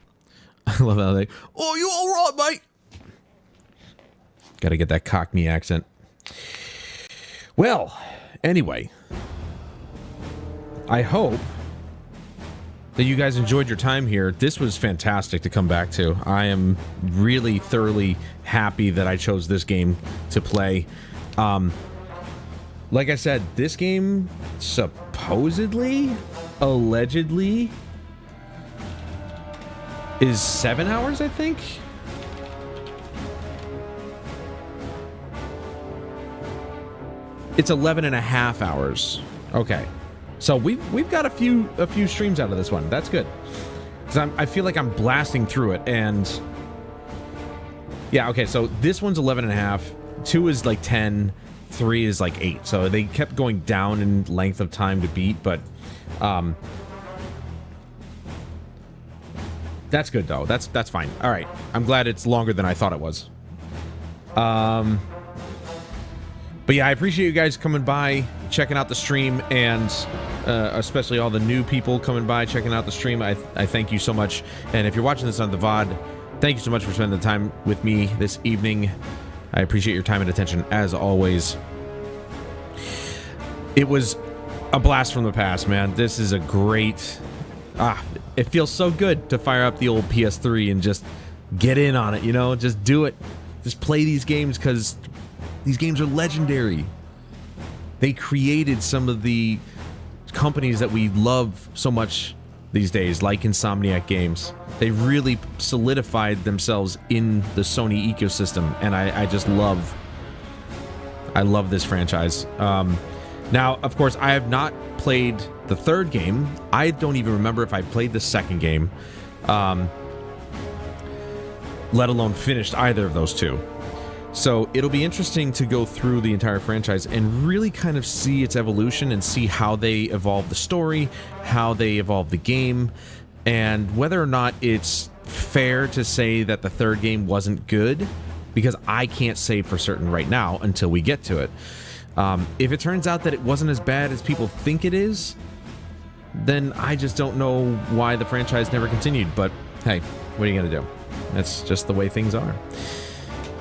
I love how they, oh, you all right, mate? Gotta get that Cockney accent. Well, anyway. I hope that you guys enjoyed your time here. This was fantastic to come back to. I am really thoroughly happy that I chose this game to play. Like I said, this game supposedly, allegedly, is 7 hours, I think? It's 11 and a half hours. Okay. So we've got a few streams out of this one. That's good. Because I feel like I'm blasting through it, and yeah, okay, so this one's 11 and a half, 2 is like 10, 3 is like 8. So they kept going down in length of time to beat, but that's good though. That's fine. All right. I'm glad it's longer than I thought it was. But yeah, I appreciate you guys coming by, checking out the stream, and especially all the new people coming by, checking out the stream. I thank you so much. And if you're watching this on the VOD, thank you so much for spending the time with me this evening. I appreciate your time and attention, as always. It was a blast from the past, man. This is a great... it feels so good to fire up the old PS3 and just get in on it, you know? Just do it. Just play these games, because these games are legendary. They created some of the companies that we love so much these days, like Insomniac Games. They really solidified themselves in the Sony ecosystem, and I love this franchise. Now, of course, I have not played the third game. I don't even remember if I played the second game, let alone finished either of those two. So it'll be interesting to go through the entire franchise and really kind of see its evolution and see how they evolve the story, how they evolve the game, and whether or not it's fair to say that the third game wasn't good, because I can't say for certain right now until we get to it. If it turns out that it wasn't as bad as people think it is, then I just don't know why the franchise never continued. But hey, what are you gonna do? That's just the way things are.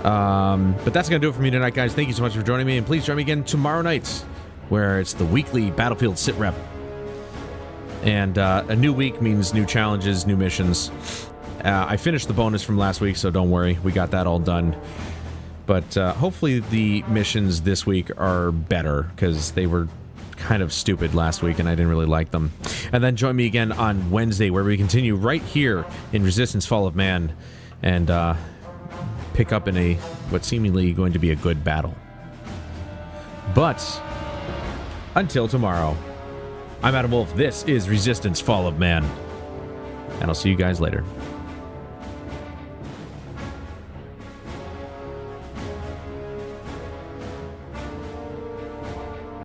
But that's gonna do it for me tonight, guys. Thank you so much for joining me, and please join me again tomorrow night, where it's the weekly Battlefield sit rep. And a new week means new challenges, new missions. I finished the bonus from last week, so don't worry, we got that all done. But hopefully the missions this week are better, because they were kind of stupid last week, and I didn't really like them. And then join me again on Wednesday, where we continue right here in Resistance Fall of Man, and pick up in what's seemingly going to be a good battle. But until tomorrow, I'm Adam Wolf. This is Resistance Fall of Man, and I'll see you guys later.